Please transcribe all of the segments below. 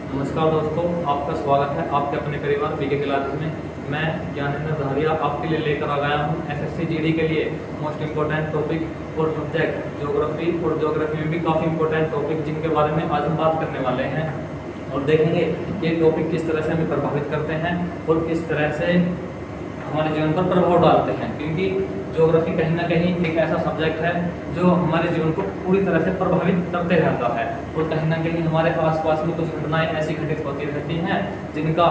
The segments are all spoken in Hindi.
नमस्कार दोस्तों, आपका स्वागत है आपके अपने परिवार बीके क्लासेस में। मैं ज्ञानेंद्र धारिया आपके लिए लेकर आ गया हूँ एसएससी जीडी के लिए मोस्ट इम्पोर्टेंट टॉपिक और सब्जेक्ट ज्योग्राफी, और ज्योग्राफी में भी काफ़ी इंपॉर्टेंट टॉपिक जिनके बारे में आज हम बात करने वाले हैं और देखेंगे ये टॉपिक किस तरह से हमें प्रभावित करते हैं और किस तरह से हमारे जीवन पर प्रभाव डालते हैं। क्योंकि ज्योग्राफी कहीं ना कहीं एक ऐसा सब्जेक्ट है जो हमारे जीवन को पूरी तरह से प्रभावित करते रहता है और कहीं ना कहीं हमारे आसपास में कुछ घटनाएं ऐसी घटित होती रहती हैं जिनका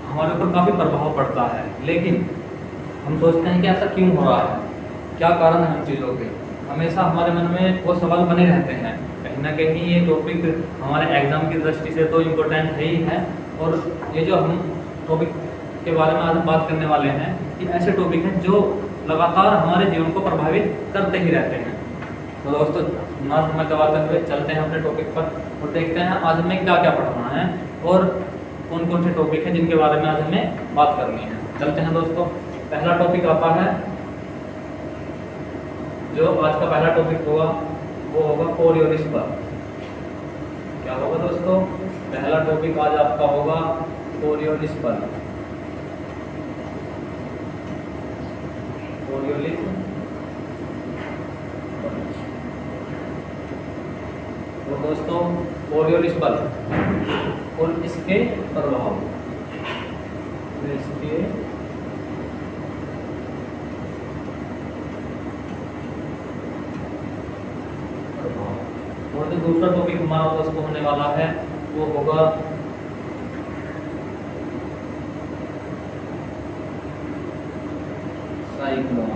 हमारे ऊपर काफ़ी प्रभाव पड़ता है। लेकिन हम सोचते हैं कि ऐसा क्यों हो रहा है, क्या कारण है उन चीज़ों के। हमेशा हमारे मन में वो सवाल बने रहते हैं। कहीं ना कहीं ये टॉपिक हमारे एग्जाम की दृष्टि से तो इम्पोर्टेंट है ही है, और ये जो हम टॉपिक के बारे में आज हम बात करने वाले हैं ये ऐसे टॉपिक हैं जो लगातार हमारे जीवन को प्रभावित करते ही रहते हैं। तो दोस्तों, ना समय गवाते हुए चलते हैं अपने टॉपिक पर और देखते हैं आज हमें क्या क्या पढ़ना है और कौन कौन से टॉपिक हैं जिनके बारे में आज हमें बात करनी है। चलते हैं दोस्तों। पहला टॉपिक आता है, जो आज का पहला टॉपिक होगा वो होगा कोरियोलिस पर। क्या होगा दोस्तों? पहला टॉपिक आज आपका होगा कोरियोलिस पर। कोरियोलिस तो दोस्तों, कोरियोलिस बल और इसके प्रभाव, इसके प्रभाव। और जो दूसरा टॉपिक हमारा दोस्तों होने वाला है वो होगा साइक्लोन,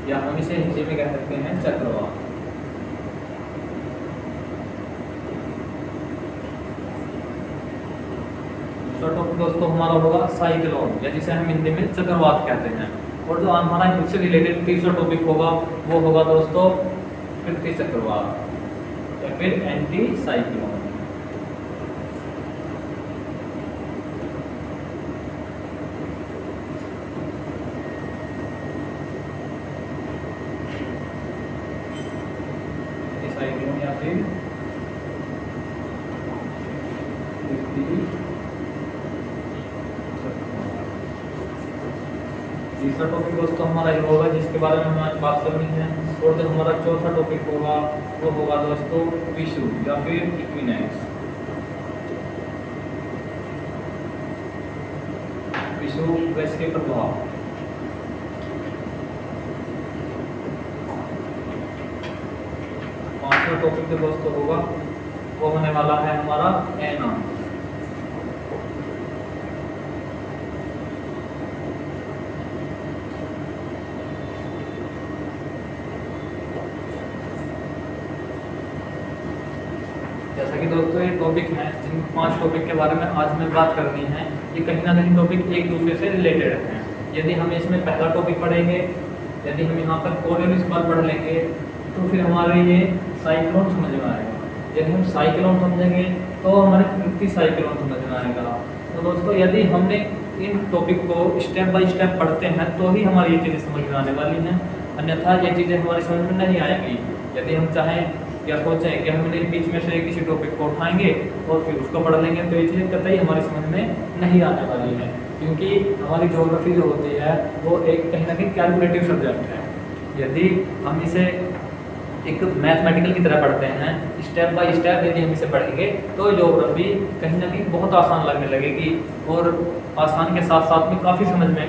या हम इसे हिंदी में कह सकते हैं चक्रवात। दूसरा टॉपिक दोस्तों हमारा होगा साइक्लोन, या जिसे हम हिंदी में चक्रवात कहते हैं। और जो हमारा इससे रिलेटेड तीसरा टॉपिक होगा वो होगा दोस्तों पृथ्वी चक्रवात या फिर एंटी साइक्लोन। या फिर तीसरा टॉपिक दोस्तों हमारा ये होगा जिसके बारे में हमें आज बात करनी है। और जो हमारा चौथा टॉपिक होगा वो होगा दोस्तों विषुव या फिर इक्विनॉक्स। विषुव गैस के प्रभाव। पांचवा टॉपिक जो दोस्तों होगा वो होने वाला है हमारा एना। जैसा कि दोस्तों ये टॉपिक हैं, जिन 5 टॉपिक के बारे में आज हमें बात करनी है, ये कहीं ना कहीं टॉपिक एक दूसरे से रिलेटेड हैं। यदि हम इसमें पहला टॉपिक पढ़ेंगे, यदि हम यहाँ पर कोरियोलिस बल पढ़ लेंगे तो फिर हमारे ये साइक्लोन समझ में आएगा। यदि हम साइक्लोन समझेंगे तो हमारे पृथ्वी साइक्लोन समझ में आएगा। तो दोस्तों, यदि हमने इन टॉपिक को स्टेप बाय स्टेप पढ़ते हैं तो ही हमारी ये चीज़ें समझ में आने वाली हैं, अन्यथा ये चीज़ें हमारी समझ में नहीं आएगी। यदि हम चाहें या सोचें कि हम बीच में से किसी टॉपिक को उठाएंगे और फिर उसको पढ़ लेंगे तो ये चीज़ें कतई हमारी समझ में नहीं आने वाली है। क्योंकि हमारी ज्योग्राफी जो होती है वो एक कहीं ना कहीं कैलकुलेटिव सब्जेक्ट है। यदि हम इसे एक मैथमेटिकल की तरह पढ़ते हैं, स्टेप बाय स्टेप यदि हम इसे पढ़ेंगे तो ज्योग्राफी कहीं ना कहीं बहुत आसान लगने लगेगी और आसान के साथ साथ में काफ़ी समझ में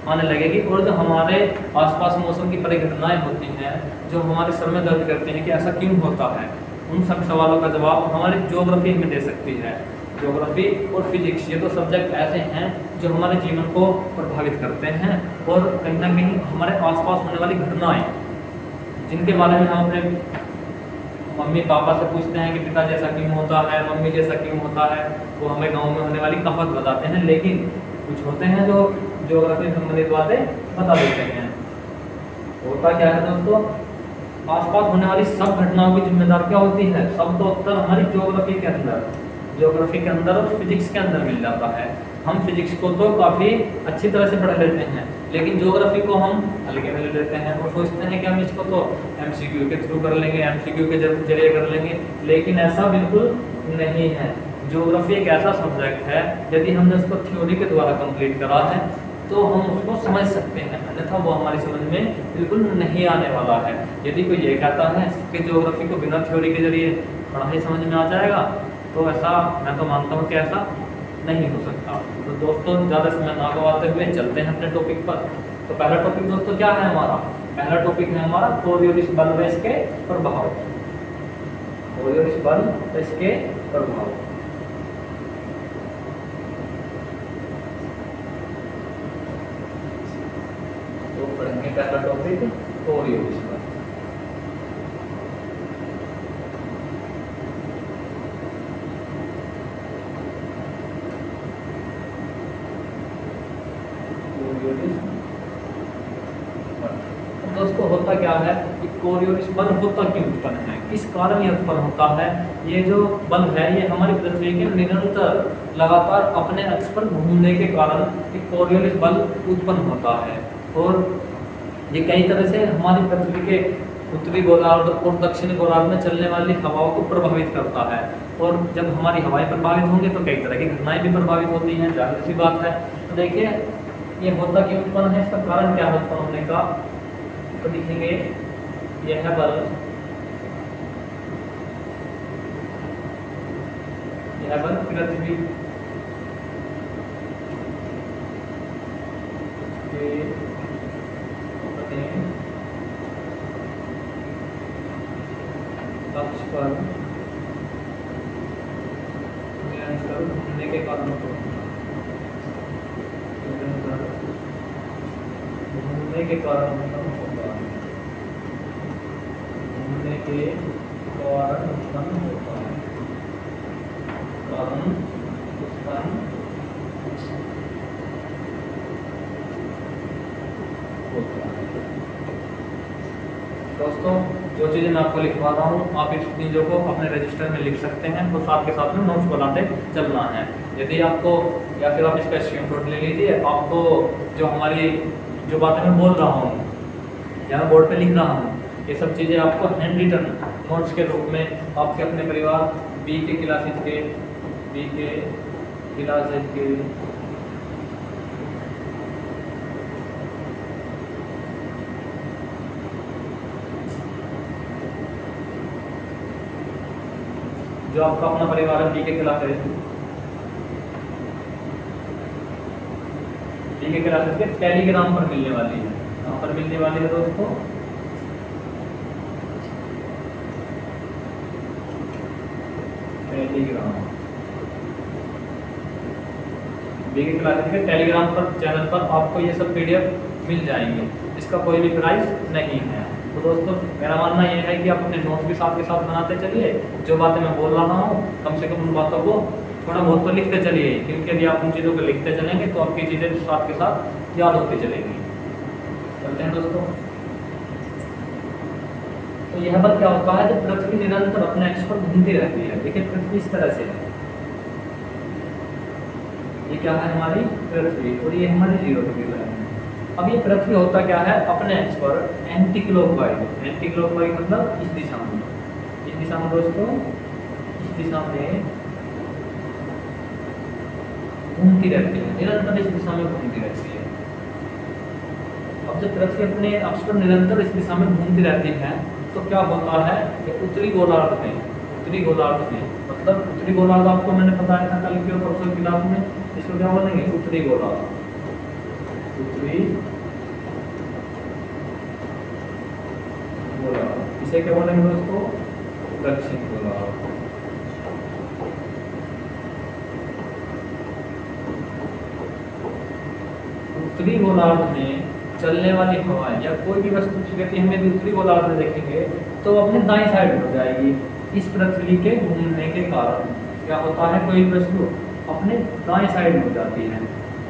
आने लगेगी। और जो हमारे आसपास मौसम की परिघटनाएं होती हैं जो हमारे सर में दर्द करती हैं कि ऐसा क्यों होता है, उन सब सवालों का जवाब हमारी ज्योग्राफी हमें दे सकती है। ज्योग्राफी और फिजिक्स ये तो सब्जेक्ट ऐसे हैं जो हमारे जीवन को प्रभावित करते हैं और कहीं ना कहीं हमारे आसपास होने वाली घटनाएं जिनके बारे में हम अपने मम्मी पापा से पूछते हैं कि पिता जैसा क्यों होता है, मम्मी जैसा क्यों होता है, वो हमें गांव में होने वाली कहावत बताते हैं। लेकिन कुछ होते हैं जो ज्योग्राफी से संबंधित बातें बता देते हैं। होता क्या है दोस्तों, आसपास होने वाली सब घटनाओं की जिम्मेदार क्या होती है? सब तो उत्तर हमारी ज्योग्राफी के अंदर और फिजिक्स के अंदर मिल जाता है। हम फिजिक्स को तो काफ़ी अच्छी तरह से पढ़ लेते हैं, लेकिन ज्योग्राफी को हम हल्के में ले लेते हैं और सोचते हैं कि हम इसको तो एमसीक्यू के थ्रू कर लेंगे, एमसीक्यू के जरिए कर लेंगे, लेकिन ऐसा बिल्कुल नहीं है। ज्योग्राफी एक ऐसा सब्जेक्ट है, यदि हमने उसको थ्योरी के द्वारा कंप्लीट करा है तो हम उसको समझ सकते हैं, अन्यथा वो हमारी समझ में बिल्कुल नहीं आने वाला है। यदि कोई ये कहता है कि ज्योग्राफी को बिना थ्योरी के जरिए पढ़ाई समझ में आ जाएगा, तो ऐसा मैं तो मानता हूँ कि ऐसा नहीं हो सकता। तो दोस्तों ज़्यादा समय ना गवाते हुए चलते हैं अपने टॉपिक पर। तो पहला टॉपिक दोस्तों क्या है हमारा? पहला टॉपिक है हमारा कोरियोलिस बल व इसके प्रभाव। कोरियोलिस बल व इसके प्रभाव। तो पढ़ेंगे पहला टॉपिक कोरियोलिस बल। दोस्तों होता क्या है कि कोरियोलिस बल होता क्यों उत्पन्न है, किस कारण ये उत्पन्न होता है? ये जो बल है ये हमारी पृथ्वी के निरंतर लगातार अपने अक्ष पर घूमने के कारण ये कोरियोलिस बल उत्पन्न होता है। और ये कई तरह से हमारी पृथ्वी के उत्तरी गोलार्ध और दक्षिणी गोलार्ध में चलने वाली हवाओं को प्रभावित करता है। और जब हमारी हवाएं प्रभावित होंगी तो कई तरह की घटनाएं भी प्रभावित होती हैं, जाहिर सी बात है। तो देखिए ये होता क्यों उत्पन्न है, इसका कारण क्या है उत्पन्न होने का? तो लिखेंगे यह है बल, यह बल पृथ्वी के अपने अक्ष पर निरंतर घूमने के कारण घूमने के कारण घूमने के कारण उत्पन्न होता है, कारण उत्पन्न होता है। दोस्तों जो चीज़ें मैं आपको लिखवा रहा हूँ आप इस चीज़ों को अपने रजिस्टर में लिख सकते हैं, तो साथ के साथ में नोट्स बनाते चलना है। यदि आपको, या फिर आप इसका स्क्रीनशॉट ले लीजिए, आपको जो हमारी जो बातें मैं बोल रहा हूँ या मैं बोर्ड पे लिख रहा हूँ, ये सब चीज़ें आपको हैंड रिटन नोट्स के रूप में आपके अपने परिवार बी के क्लासेज के जो आपका अपना परिवार है बी के क्लासेज के टेलीग्राम पर मिलने वाली है। कहाँ पर मिलने वाली है दोस्तों? टेलीग्राम, बी के क्लासेज के टेलीग्राम पर चैनल पर आपको ये सब पीडीएफ मिल जाएंगे, इसका कोई भी प्राइस नहीं है। तो दोस्तों मेरा मानना यह है कि आप अपने नोट्स भी साथ के साथ बनाते चलिए, जो बातें मैं बोल रहा हूँ कम से कम उन बातों को थोड़ा बहुत तो लिखते चलिए, क्योंकि यदि आप उन चीज़ों को लिखते चलेंगे तो आपकी चीज़ें साथ के साथ याद होती चलेंगी। चलते हैं दोस्तों। तो यह बल क्या होता है, जब पृथ्वी निरंतर अपने अक्ष पर घूमती रहती है। देखिए पृथ्वी इस तरह से है, ये क्या है हमारी पृथ्वी, और ये हमारी 0 डिग्री लाइन है। अब ये पृथ्वी होता क्या है, अपने अक्ष पर एंटी क्लॉकवाइज, एंटी क्लॉकवाइज मतलब इस दिशा में, इस दिशा में दोस्तों, इस दिशा में घूमती रहती है, निरंतर इस दिशा में घूमती रहती है। अब जब पृथ्वी अपने अक्ष पर निरंतर इस दिशा में घूमती रहती है तो क्या होता है कि उत्तरी गोलार्ध में, मतलब उत्तरी गोलार्ध आपको मैंने बताया था कल की और परसों की क्लास में, इसको क्या बोलेंगे? उत्तरी गोलार्ध, उत्तरी गोलार्ध। इसे क्या बोलेंगे दोस्तों? दक्षिण गोलार्ध। उत्तरी गोलार्ध में चलने वाली हवा या कोई भी वस्तु की गति हम यदि उत्तरी गोलार्ध में देखेंगे तो अपने दाईं साइड हो जाएगी। इस पृथ्वी के घूमने के कारण क्या होता है, कोई वस्तु अपने दाईं साइड हो जाती है।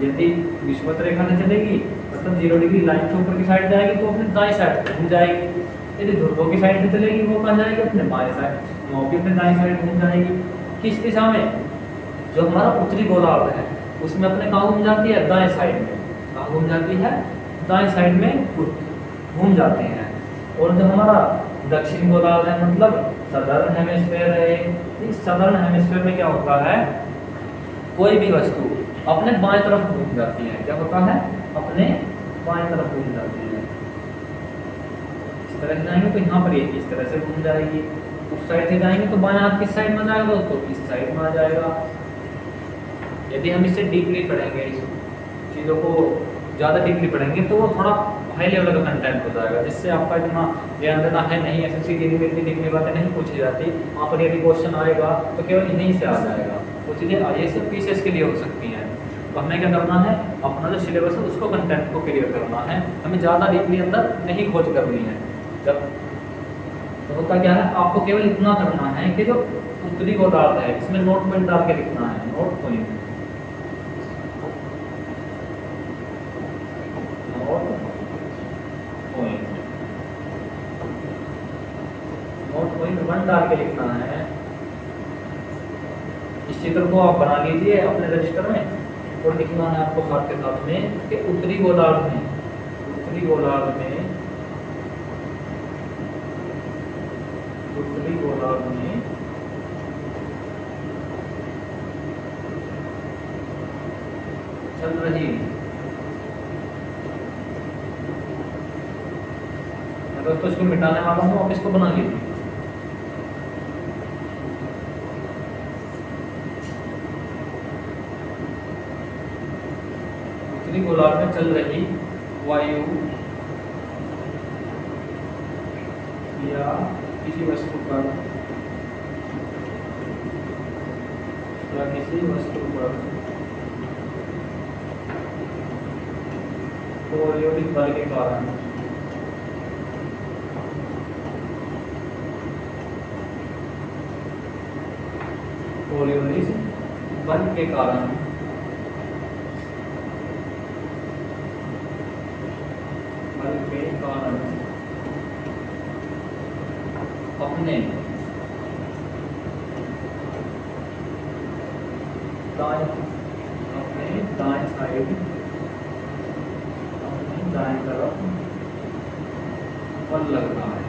यदि विषुवत रेखा से चलेगी मतलब 0 डिग्री लाइन के ऊपर की साइड जाएगी तो अपने दाईं साइड घूम जाएगी। यदि ध्रुवों की साइड से चलेगी वो कहाँ जाएगी? अपने बाएं साइड, वो भी अपने दाईं साइड घूम जाएगी। किस दिशा में? जो हमारा उत्तरी गोलार्ध है उसमें अपने कहाँ घूम जाती है? दाएं साइड में। कहाँ घूम जाती है? दाएं साइड में घूम जाते हैं। और जो हमारा दक्षिण गोलार्ध है मतलब सदर्न हेमिस्फीयर है, इस सदर्न हेमिस्फीयर में क्या होता है, कोई भी वस्तु अपने बाएं तरफ घूम जाती है। क्या होता है, अपने बाएं तरफ घूम जाती है। इस तरह से जाएंगे तो यहाँ पर ये इस तरह से घूम जाएगी, उस साइड से जाएंगे तो बाएं हाथ किस साइड में जाएगा दोस्तों, इस साइड में आ जाएगा। यदि हम इससे डीपली पढ़ेंगे, इस चीज़ों को ज़्यादा डीपली पढ़ेंगे तो वो थोड़ा हाई लेवल का कंटेंट हो जाएगा, जिससे आपका इतना ध्यान देना है नहीं। एसएससी के लिए इतनी डीपली बातें नहीं पूछी जाती, वहाँ पर यदि क्वेश्चन आएगा तो केवल इन्हीं से आ जाएगा। वो चीज़ें आईएएस और पीसीएस के लिए हो सकती हैं। तो हमें क्या करना है, अपना जो सिलेबस है उसको कंटेंट को क्लियर करना है, हमें ज़्यादा डीपली अंदर नहीं खोज करनी है। जब तो होता क्या है, आपको केवल इतना करना है कि जो उत्तरी गोलार्ध है इसमें नोट पॉइंट डाल के लिखना है, नोट पॉइंट नोट पॉइंट 1 डाल के लिखना है। इस चित्र को आप बना लीजिए अपने रजिस्टर में और लिखना है आपको साथ के साथ में कि उत्तरी गोलार्ध में चल रही, मैं दोस्तों इसको मिटाने वाला हूँ, आप इसको बना लीजिए। उत्तरी गोलार्ध में चल रही वायु या किसी वस्तु पर कोरियोलिस बल के कारण अपने दाएं तरफ बल लगता है।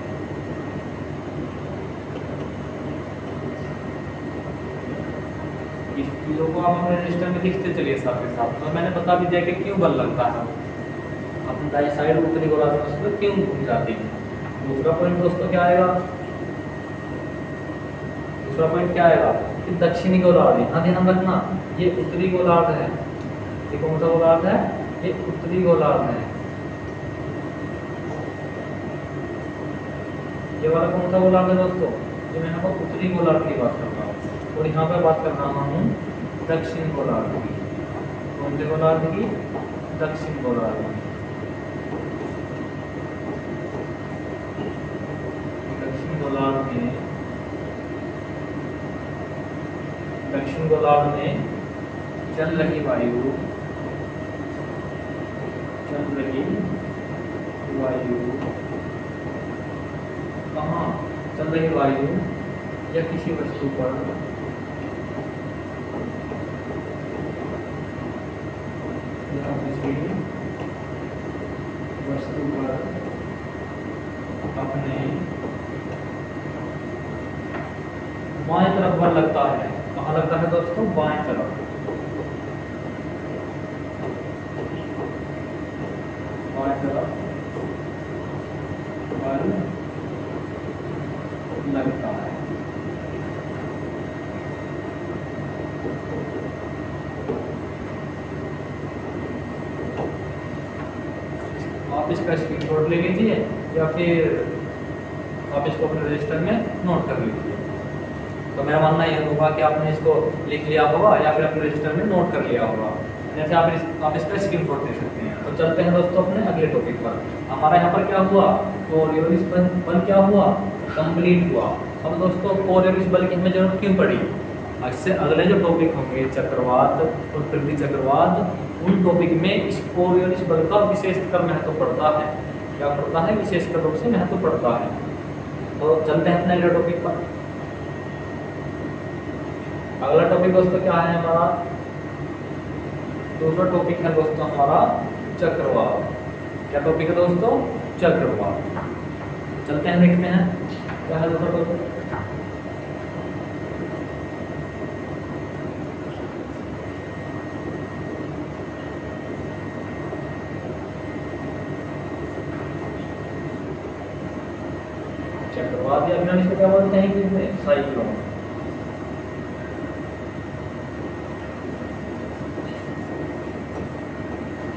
इस चीज़ों को आप अपने रजिस्टर में लिखते चलिए साथ के साथ। तो मैंने बता भी दिया कि क्यों बल लगता है, अपनी दाएं साइड उत्तरी गोलार्ध में क्यों घूम जाती है। दूसरा पॉइंट दोस्तों क्या आएगा, कि दक्षिणी गोलार्ध, यहाँ ध्यान रखना ये उत्तरी गोलार्ध है, ये कौन सा गोलार्ध है, ये उत्तरी गोलार्ध है। ये वाला कौन सा गोलार्ध है दोस्तों, जो मैं यहाँ पर उत्तरी गोलार्ध की बात कर रहा हूँ। और यहाँ पर बात कर रहा हूँ दक्षिण गोलार्ध की। कौन से गोलार्ध की, दक्षिण गोलार्ध की। दक्षिण गोलार्ध में चल रही वायु कहाँ चल रही वायु या किसी वस्तु पर अपने बाएं तरफ बल लगता है। कहाँ लगता है दोस्तों, बाएं तरफ। बल लगता है। आप इसका स्क्रीनशॉट ले लीजिए या फिर आप इसको अपने रजिस्टर में नोट कर लीजिए। तो मेरा मानना यह होगा कि आपने इसको लिख लिया होगा या फिर अपने रजिस्टर में नोट कर लिया होगा। जैसे आप इसका स्क्रीनशॉट ले सकते हैं। तो चलते हैं दोस्तों अपने अगले टॉपिक पर। हमारा यहाँ पर क्या हुआ, कोरियोलिस बल क्या हुआ, कंप्लीट हुआ। अब दोस्तों कोरियोलिस बल की हमें जरूरत क्यों पड़ी, इससे अगले जो टॉपिक होंगे चक्रवात और पृथ्वी चक्रवात, उन टॉपिक में इस कोरियोलिस बल का विशेषकर महत्व पड़ता है। क्या पड़ता है, विशेषकर रूप से महत्व पड़ता है। तो चलते हैं अपने अगले टॉपिक पर। अगला टॉपिक दोस्तों क्या है हमारा, दूसरा टॉपिक है दोस्तों हमारा चक्रवात। क्या टॉपिक है दोस्तों? चक्रवात। चलते हैं देखते हैं क्या है दूसरा टॉपिक। चक्रवात या फिर इसको क्या बोलते हैं कि साइक्लोन।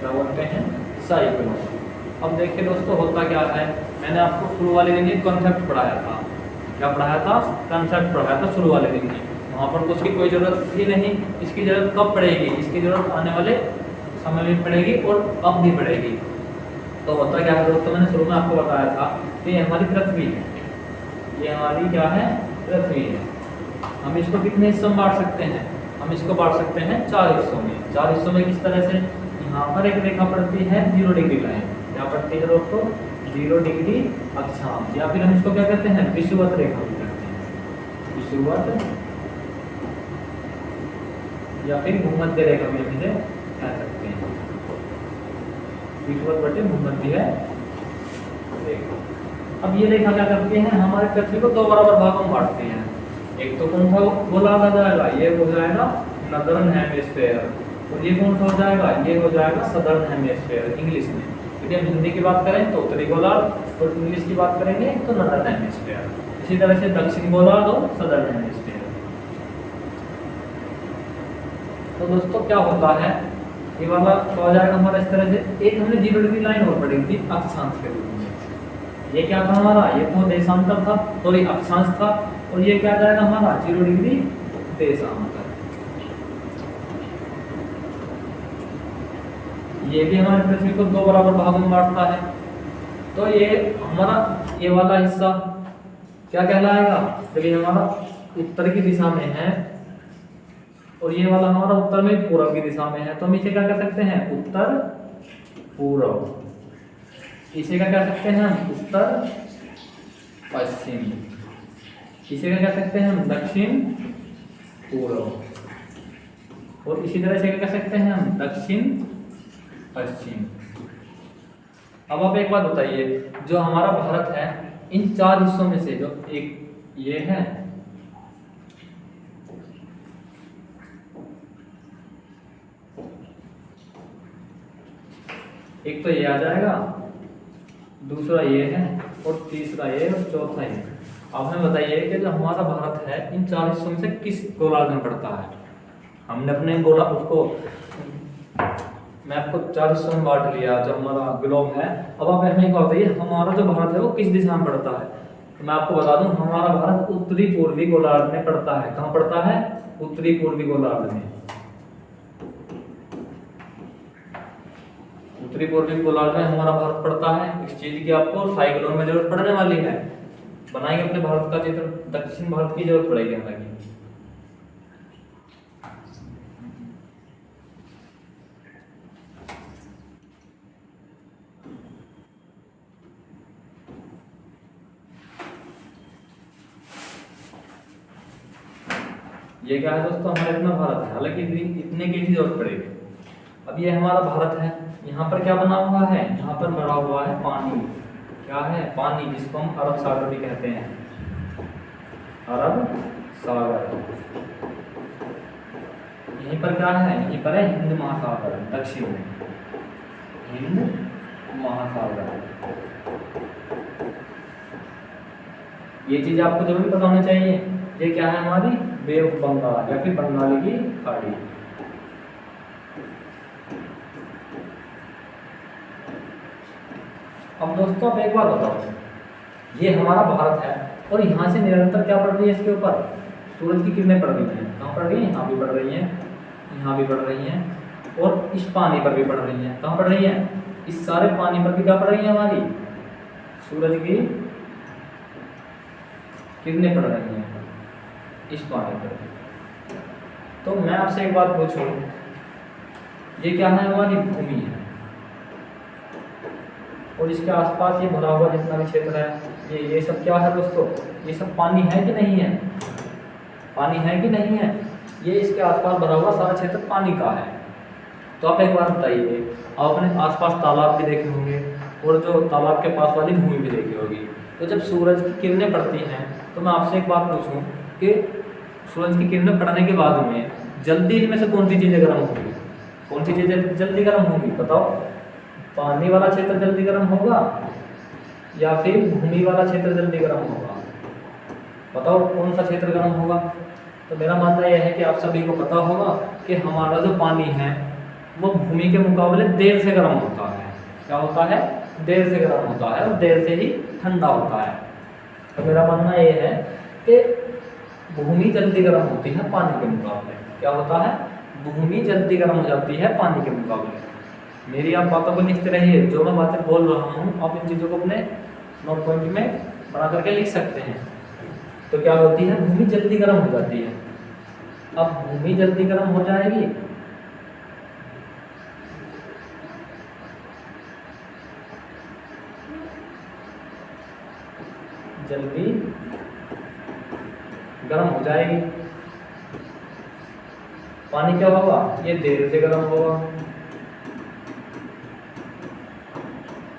क्या बोलते हैं? साइक्लोन। अब देखिए दोस्तों होता क्या है, मैंने आपको शुरू वाले दिन एक कॉन्सेप्ट पढ़ाया था। क्या पढ़ाया था? कॉन्सेप्ट पढ़ाया था शुरू वाले दिन ही। वहाँ पर तो उसकी कोई ज़रूरत थी नहीं। इसकी ज़रूरत कब पड़ेगी? इसकी ज़रूरत आने वाले समय में पड़ेगी और अब भी पड़ेगी। तो होता क्या है दोस्तों, मैंने शुरू में आपको बताया था कि ये हमारी पृथ्वी है। ये हमारी क्या है? पृथ्वी है। हम इसको कितने हिस्सों में बांट सकते हैं? हम इसको बांट सकते हैं 4 हिस्सों में। 4 हिस्सों में किस तरह से? यहाँ पर एक रेखा पड़ती है 0 डिग्री लाइन। क्या पड़ती है दोस्तों? 0 डिग्री अक्षांश, या फिर हम इसको क्या कहते हैं? विषुवत रेखा भी कहते हैं। विषुवत या फिर भूमध्य रेखा भी हम इसे कह सकते हैं। विषुवत बटे भूमध्य रेखा। अब ये रेखा क्या करती है? हमारे पृथ्वी को 2 बराबर भागों में बांटती है। एक तो कौन सा गोलार्ध आ जाएगा? ये हो जाएगा नॉर्दर्न हेमिस्फीयर। और ये कौन सा हो जाएगा? ये हो जाएगा सदर्न हेमिस्फीयर इंग्लिश में। यदि हम हिंदी की बात करें तो उत्तरी गोलार्ध, और इंग्लिश की बात करेंगे तो नॉर्दर्न हेमिस्फीयर। इसी तरह से दक्षिण गोलार्ध और सदर्न हेमिस्फीयर। तो दोस्तों क्या होता है, ये वाला तो हो जाएगा हमारा इस तरह से। एक हमने 0 डिग्री लाइन और पढ़ी थी अक्षांश के रूप में। ये क्या था हमारा? ये तो देशांतर था, सॉरी अक्षांश था। और ये क्या जाएगा हमारा? 0 डिग्री देशांतर। ये भी हमारे पृथ्वी को 2 बराबर भागों में बांटता है। तो ये हमारा ये वाला हिस्सा क्या कहलाएगा? जब ये हमारा उत्तर की दिशा में है और ये वाला हमारा उत्तर में पूर्व की दिशा में है, तो हम इसे क्या कह सकते हैं? उत्तर पूर्व। इसे क्या कह सकते हैं हम? उत्तर पश्चिम। इसे क्या कह सकते हैं हम? दक्षिण पूर्व। और इसी तरह से क्या कह सकते हैं हम? दक्षिण पश्चिम। अब आप एक बात बताइए, जो हमारा भारत है इन 4 हिस्सों में से जो एक ये है, एक तो ये आ जाएगा, दूसरा ये है, और तीसरा ये, और चौथा ये। अब हमें बताइए कि जो हमारा भारत है इन 4 हिस्सों में से किस गोलार्ध में पड़ता है? हमने अपने गोला उसको मैं आपको 4 हिस्सों में बांट लिया जो हमारा ग्लोब है। अब आप हमें एक बात बताइए, हमारा जो भारत है वो किस दिशा में पड़ता है? तो मैं आपको बता दूं, हमारा भारत उत्तरी पूर्वी गोलार्ध में पड़ता है। कहाँ पड़ता है? उत्तरी पूर्वी गोलार्ध में। उत्तरी पूर्वी गोलार्ध में हमारा भारत पड़ता है। इस चीज की आपको साइक्लोन में जरूरत पड़ने वाली है। बनाएंगे अपने भारत का चित्र, दक्षिण भारत की जरूरत पड़ेगी हमें। ये क्या है दोस्तों? हमारा इतना भारत है, हालांकि इतने की ही जरूरत पड़ेगी। अब ये हमारा भारत है, यहाँ पर क्या बना हुआ है? यहाँ पर भरा हुआ है पानी। क्या है? पानी, जिसको हम अरब सागर भी कहते हैं। अरब सागर। यहीं पर क्या है? यहीं पर है हिंद महासागर, दक्षिण में हिंद महासागर। ये चीज आपको जरूर पता होनी चाहिए। ये क्या है? हमारी बे ऑफ बंगाल या फिर बंगाल की खाड़ी। अब दोस्तों आप एक बात बताओ, ये हमारा भारत है और यहाँ से निरंतर क्या पड़ रही है? इसके ऊपर सूरज की किरणें पड़ रही हैं। कहाँ पड़ रही हैं? यहाँ भी पड़ रही हैं, यहाँ भी पड़ रही हैं, और इस पानी पर भी पड़ रही हैं। कहाँ पड़ रही हैं? इस सारे पानी पर भी क्या पड़ रही है? हमारी सूरज की किरणें पड़ रही हैं इस पानी पर। तो मैं आपसे एक बात पूछूं, ये क्या है? हमारी भूमि है, और इसके आसपास ये भरा हुआ जितना भी क्षेत्र है, ये सब क्या है दोस्तों? ये सब पानी है कि नहीं है? पानी है कि नहीं है? ये इसके आसपास भरा हुआ सारा क्षेत्र पानी का है। तो आप एक बार बताइए, आप अपने आसपास तालाब भी देखे होंगे, और जो तालाब के पास वाली भूमि भी देखी होगी। तो जब सूरज की किरणें पड़ती हैं तो मैं आपसे एक बात पूछूं कि सूरज की किरणें पड़ने के बाद में जल्दी इनमें से कौन सी चीज़ें गर्म होंगी? कौन सी चीज़ें जल्दी गर्म होंगी बताओ? पानी वाला क्षेत्र जल्दी गर्म होगा या फिर भूमि वाला क्षेत्र जल्दी गर्म होगा? बताओ कौन सा क्षेत्र गर्म होगा? तो मेरा मानना यह है कि आप सभी को पता होगा कि हमारा जो पानी है वो भूमि के मुकाबले देर से गर्म होता है। क्या होता है? देर से गर्म होता है और देर से ही ठंडा होता है। तो मेरा मानना यह है कि भूमि जल्दी गर्म होती है पानी के मुकाबले। क्या होता है? भूमि जल्दी गर्म हो जाती है पानी के मुकाबले। मेरी आप बातों को लिखते रहिए, जो मैं बातें बोल रहा हूँ आप इन चीज़ों को अपने नोट पॉइंट में बना करके लिख सकते हैं। तो क्या होती है? भूमि जल्दी गर्म हो जाती है। अब भूमि जल्दी गर्म हो जाएगी जल्दी गर्म हो जाएगी। पानी क्या होगा? ये देर से गर्म होगा।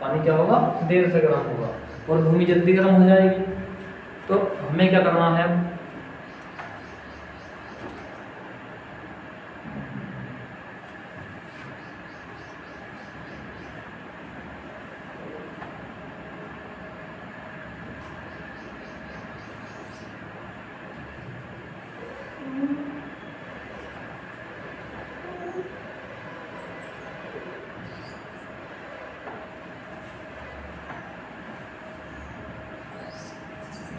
पानी क्या होगा? देर से गर्म होगा और भूमि जल्दी गर्म हो जाएगी। तो हमें क्या करना है?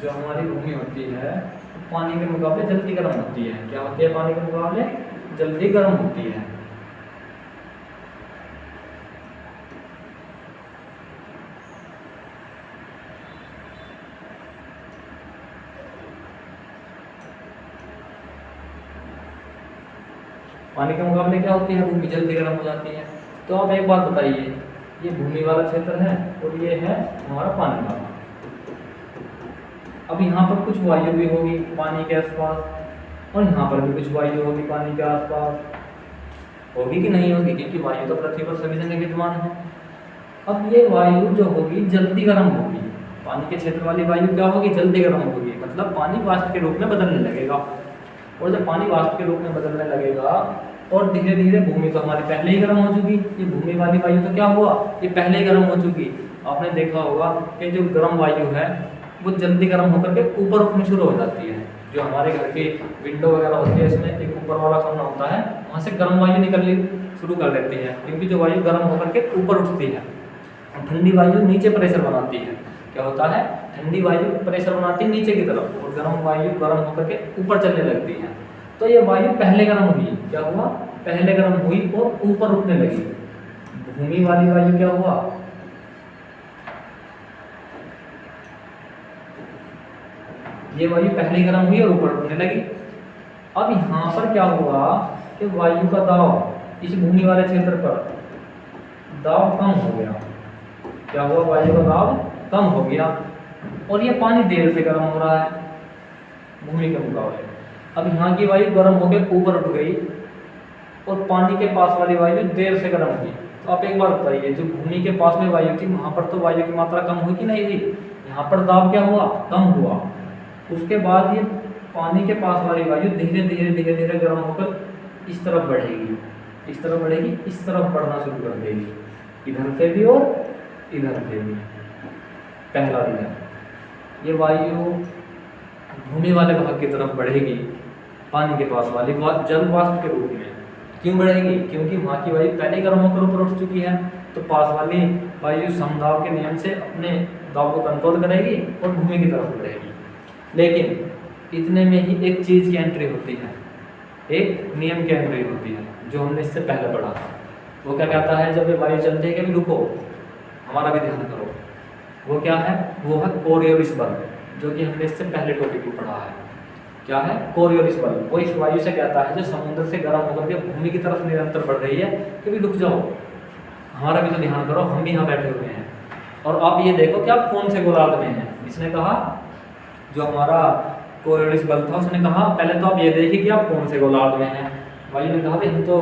जो हमारी भूमि होती है पानी के मुकाबले जल्दी गर्म होती है। क्या होती है? पानी के मुकाबले जल्दी गर्म होती है। पानी के मुकाबले क्या होती है? भूमि जल्दी गर्म हो जाती है। तो आप एक बात बताइए, ये भूमि वाला क्षेत्र है और ये है हमारा पानी वाला। अब यहाँ पर कुछ वायु भी होगी पानी के आसपास और यहाँ पर भी कुछ वायु होगी पानी के आसपास। होगी कि नहीं होगी? क्योंकि वायु तो पृथ्वी पर सभी जगह विद्यमान है। अब ये वायु जो होगी जल्दी गर्म होगी। पानी के क्षेत्र वाली वायु क्या होगी? जल्दी गर्म होगी, मतलब पानी वाष्प के रूप में बदलने लगेगा। और जब पानी वाष्प के रूप में बदलने लगेगा और धीरे धीरे भूमि तो हमारी पहले ही गर्म हो चुकी, ये भूमि वाली वायु तो क्या हुआ? ये पहले ही गर्म हो चुकी। आपने देखा होगा कि जो गर्म वायु है वो जल्दी गर्म होकर के ऊपर उठनी शुरू हो जाती है। जो हमारे घर की विंडो वगैरह होती है इसमें एक ऊपर वाला खाना होता है, वहाँ से गर्म वायु निकलनी शुरू कर देती है, क्योंकि जो वायु गर्म होकर के ऊपर उठती है और ठंडी वायु नीचे प्रेशर बनाती है। क्या होता है? ठंडी वायु प्रेशर बनाती है नीचे की तरफ और गर्म वायु गर्म होकर के ऊपर चलने लगती है। तो ये वायु पहले गर्म हुई। क्या हुआ? पहले गर्म हुई और ऊपर उठने लगी। भूमि वाली वायु क्या हुआ? ये वायु पहले गर्म हुई और ऊपर उठने लगी। अब यहाँ पर क्या हुआ कि वायु का दाब इस भूमि वाले क्षेत्र पर दाब कम हो गया। क्या हुआ? वायु का दाब कम हो गया और ये पानी देर से गर्म हो रहा है भूमि के मुकाबले। अब यहाँ की वायु गर्म होकर ऊपर उठ गई और पानी के पास वाली वायु देर से गर्म हुई। तो आप एक बार बताइए, जो भूमि के पास में वायु थी वहाँ पर तो वायु की मात्रा कम हुई कि नहीं हुई? यहाँ पर दाब क्या हुआ? कम हुआ। उसके बाद ये पानी के पास वाली वायु धीरे धीरे धीरे धीरे गर्म होकर इस तरफ बढ़ेगी, इस तरफ बढ़ेगी, इस तरफ बढ़ना शुरू कर देगी, इधर से भी और इधर से भी। पहला दिन ये वायु भूमि वाले भाग की तरफ बढ़ेगी पानी के पास वाली जल वाष्प के रूप में। क्यों बढ़ेगी? क्योंकि वहाँ की वायु पहले गर्म होकर ऊपर उठ चुकी है, तो पास वाली वायु समदाब के नियम से अपने दाब को कंट्रोल करेगी और भूमि की तरफ बढ़ेगी। लेकिन इतने में ही एक चीज़ की एंट्री होती है, एक नियम की एंट्री होती है जो हमने इससे पहले पढ़ा था। वो क्या कहता है? जब ये वायु चलती है कि भी रुको, हमारा भी ध्यान करो। वो क्या है? वो है कोरियोलिस बल, जो कि हमने इससे पहले टॉपिक में पढ़ा है। क्या है? कोरियोलिस बल। वो इस वायु से कहता है जो समुद्र से गर्म होकर के भूमि की तरफ निरंतर बढ़ रही है कि भी रुक जाओ, हमारा भी तो ध्यान करो, हम भी यहाँ बैठे हुए हैं। और आप ये देखो कि आप कौन से गोलार्ध में हैं। इसने कहा, जो हमारा कोरियोलिस बल था उसने कहा पहले तो आप ये देखिए कि आप कौन से गोलार्ध में हैं। वायु ने कहा भाई हम तो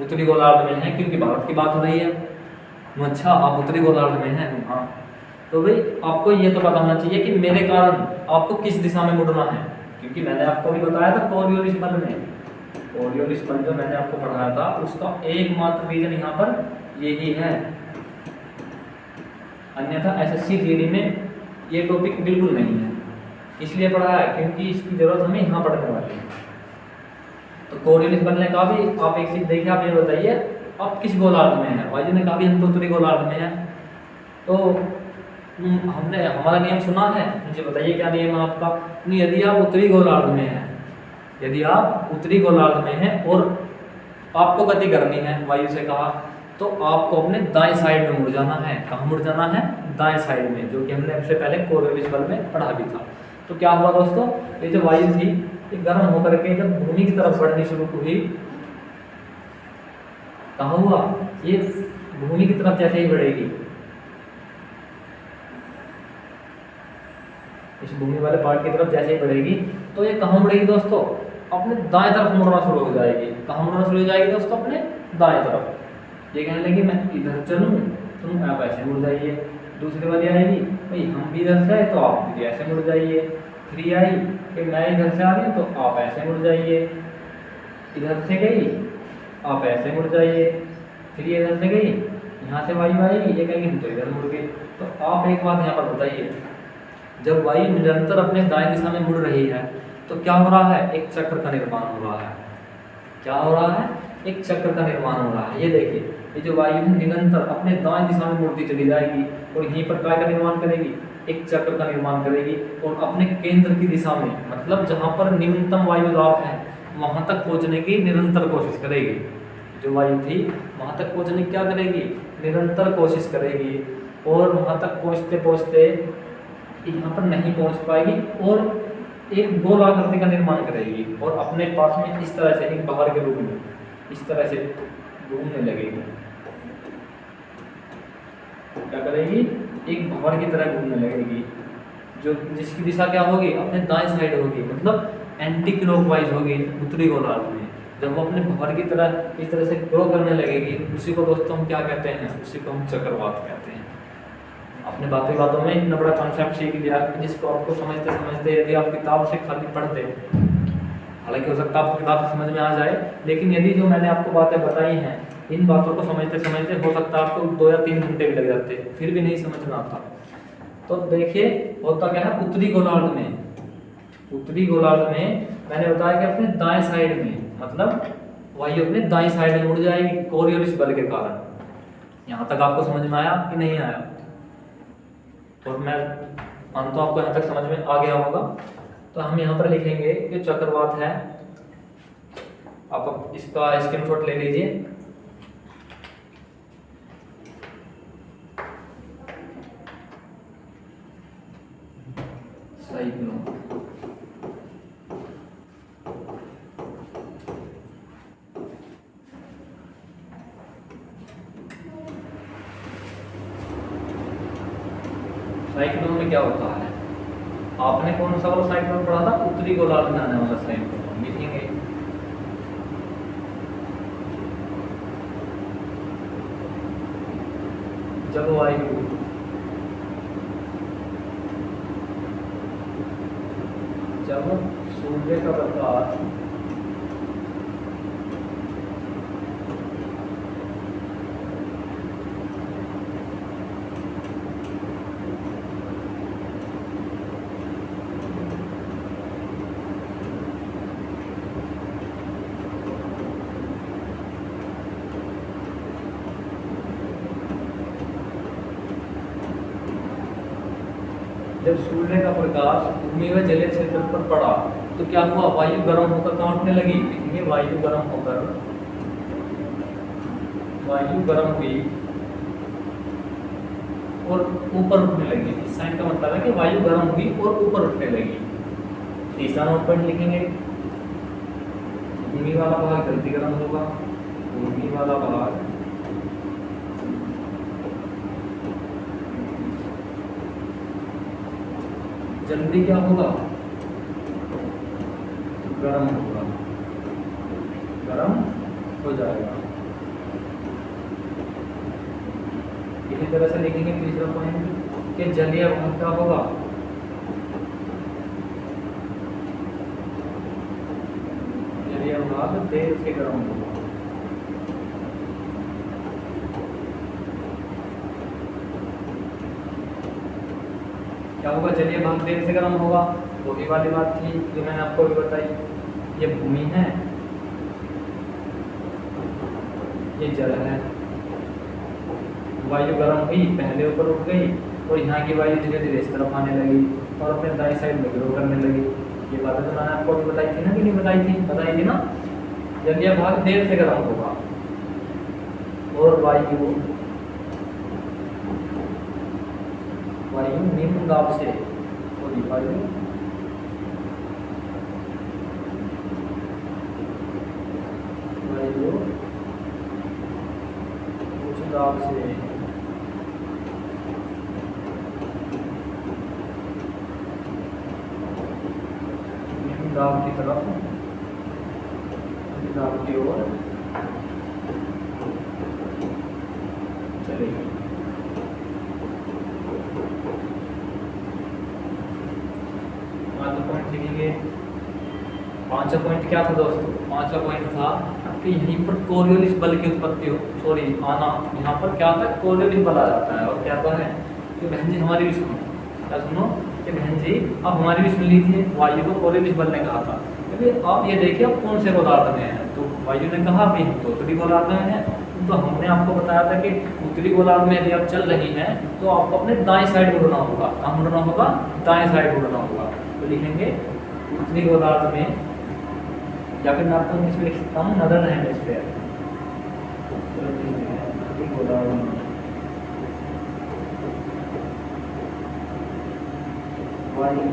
उत्तरी गोलार्ध में हैं, क्योंकि भारत की बात हो रही है। अच्छा आप उत्तरी गोलार्ध में हैं। हाँ, तो भाई आपको ये तो पता होना चाहिए कि मेरे कारण आपको किस दिशा में मुड़ना है, क्योंकि मैंने आपको भी बताया था कोरियोलिस बल में, कोरियोलिस बल जो मैंने आपको पढ़ाया था उसका एकमात्र रीजन यहाँ पर यही है, अन्यथा एसएससी जीडी में ये टॉपिक बिल्कुल नहीं है। इसलिए पढ़ा है क्योंकि इसकी जरूरत हमें यहाँ पढ़ने वाली है। तो कोरियोलिस बल ने कहा भी आप एक चीज देखिए, आप ये बताइए आप किस गोलार्ध में है, वायु ने कहा भी हम तो उत्तरी गोलार्ध में है। तो हमने हमारा नियम सुना है, मुझे बताइए क्या नियम है आपका। यदि आप उत्तरी गोलार्ध में हैं, यदि आप उत्तरी गोलार्ध में हैं और आपको गति करनी है, वायु से कहा, तो आपको अपने दाएं साइड में मुड़ जाना है। कहाँ मुड़ जाना है? दाएं साइड में, जो कि हमने इससे पहले कोरियोलिस बल में पढ़ा भी था। तो क्या हुआ दोस्तों, ये जो वायु थी ये गर्म होकर के जब भूमि की तरफ बढ़नी शुरू हुई, कहाँ हुआ, ये भूमि की तरफ जैसे ही बढ़ेगी, इस भूमि वाले पार्ट की तरफ जैसे ही बढ़ेगी, तो ये कहाँ मुड़ेगी दोस्तों, अपने दाएं तरफ मुड़ना शुरू हो जाएगी। कहाँ मुड़ना शुरू हो जाएगी दोस्तों? अपने दाएं तरफ। ये कहने लगी मैं इधर चलूँ, तुम आप ऐसे मुड़ जाइए। दूसरी वाली आएगी, भाई हम भी इधर से आए तो आप भी ऐसे मुड़ जाइए। फिर ये आई कि मैं इधर से आ रही हूँ तो आप ऐसे मुड़ जाइए। इधर से गई, आप ऐसे मुड़ जाइए। फिर ये इधर से गई, यहाँ से वायु आएगी, ये कहेगी हम तो इधर मुड़ गए। तो आप एक बात यहाँ पर बताइए, जब वायु निरंतर अपने दाएं दिशा में मुड़ रही है तो क्या हो रहा है? एक चक्र का निर्माण हो रहा है। क्या हो रहा है? एक चक्र का निर्माण हो रहा है। ये देखिए, ये जो वायु है निरंतर अपने दाएं दिशा में मुड़ती चली जाएगी और यहीं पर क्या का निर्माण करेगी? एक चक्र का निर्माण करेगी और अपने केंद्र की दिशा में, मतलब जहाँ पर न्यूनतम वायु दाब है वहाँ तक पहुँचने की निरंतर कोशिश करेगी। जो वायु थी वहाँ तक पहुँचने की क्या करेगी? निरंतर कोशिश करेगी, और वहाँ तक पहुँचते पहुँचते यहाँ पर नहीं पहुँच पाएगी और एक गोल आकृति का निर्माण करेगी और अपने पास में इस तरह से एक बाहर के रूप में इस तरह से घूमने लगेगी। क्या करेगी? एक भंवर की तरह घूमने लगेगी, जो जिसकी दिशा क्या होगी? अपने दाएं साइड होगी, मतलब एंटी क्लॉकवाइज होगी उत्तरी गोलार्ध में। जब वो अपने भंवर की तरह इस तरह से ग्रो करने लगेगी, उसी को दोस्तों हम क्या कहते हैं? उसी को हम चक्रवात कहते हैं। अपने बातों में इतना बड़ा कॉन्सेप्ट सीख लिया जिसको आपको समझते समझते यदि आप किताब से खाली पढ़ते, हालांकि हो सकता है आपको किताब से समझ में आ जाए, लेकिन यदि जो मैंने आपको बातें बताई हैं इन बातों को समझते समझते हो सकता है आपको 2 या 3 घंटे भी लग जाते, फिर भी नहीं समझ में आता। तो देखिए होता क्या है उत्तरी गोलार्ध में, उत्तरी गोलार्ध में मैंने बताया कि अपने दाएं साइड में, मतलब वायु अपने दाएं साइड में मुड़ जाएगी कोरियोलिस बल के कारण। यहाँ तक आपको समझ में आया कि नहीं आया? और मैं मानता हूँ आपको यहाँ तक समझ में आ गया होगा। तो हम यहाँ पर लिखेंगे कि चक्रवात है, आप इसका स्क्रीनशॉट ले लीजिए। साइक्लोन, साइक्लोन में क्या होता है? आपने कौन सा वाला साइक्लोन पढ़ा था? उत्तरी गोलार्ध में आने वाला साइक्लोन लिखेंगे। जब वायु जब सूर्य का प्रकाश जब सूर्य का प्रकाश भूमि व जलीय क्षेत्र पर पड़ा तो क्या हुआ? वायु गर्म होकर कहाँ उठने लगी? ये वायु गर्म होकर, वायु गर्म हुई और ऊपर उठने लगी। इस साइन का मतलब है कि वायु गर्म हुई और ऊपर उठने लगी। तीसरा नोट पॉइंट लिखेंगे, भूमि वाला भाग जल्दी गर्म होगा, भूमि वाला भाग जल्दी क्या होगा? गर्म होगा, गर्म हो जाएगा। इसी तरह से लिखेंगे तीसरा पॉइंट कि जलीय भाग क्या होगा, जलीय भाग देर से गर्म होगा। क्या होगा, जलीय भाग देर से गर्म होगा। वो भी वाली बात थी जो मैंने आपको अभी बताई। ये भूमि है, ये जल है, वायु गर्म हुई, पहले ऊपर उठ गई और यहाँ की वायु धीरे धीरे इस तरफ आने लगी और अपने दाईं साइड में ग्रो करने लगी। ये बातें तो मैंने आपको अभी बताई थी ना कि नहीं बताई थी, बताई थी ना। जलीय भाग देर से गर्म होगा और वायु निम्न दाब से होगी, वायु उच्च दाब से निम्न दाब की तरफ, उच्च दाब की ओर चलेगी। पॉइंट लिखेंगे। पांचवा पॉइंट क्या था दोस्तों, पांचवा पॉइंट था कि यहीं पर कोरियोलिस बल की उत्पत्ति हो, सॉरी आना, यहाँ पर क्या था, कोरियोलिस बल आ जाता है। और क्या तो है कि बहन जी हमारी भी सुनो, क्या सुनो कि बहन जी अब हमारी भी सुन लीजिए। वायु को कोरियोलिस बल ने कहा था, क्योंकि आप ये देखिए आप कौन से गोलार्ध में हैं। तो वायु ने कहा भाई हम तो उत्तरी गोलार्ध में हैं, तो हमने आपको बताया था कि उत्तरी गोलार्ध में यदि आप चल रही हैं तो आपको अपने दाएं साइड मुड़ना होगा। कहाँ मुड़ना होगा, दाएं साइड मुड़ना होगा। तो लिखेंगे उत्तरी गोलार्ध में, या फिर मैं आपको इंग्लिश में लिख सकता हूँ नदर्न हेमिस्फीयर। उत्तरी गोलार्ध में वायु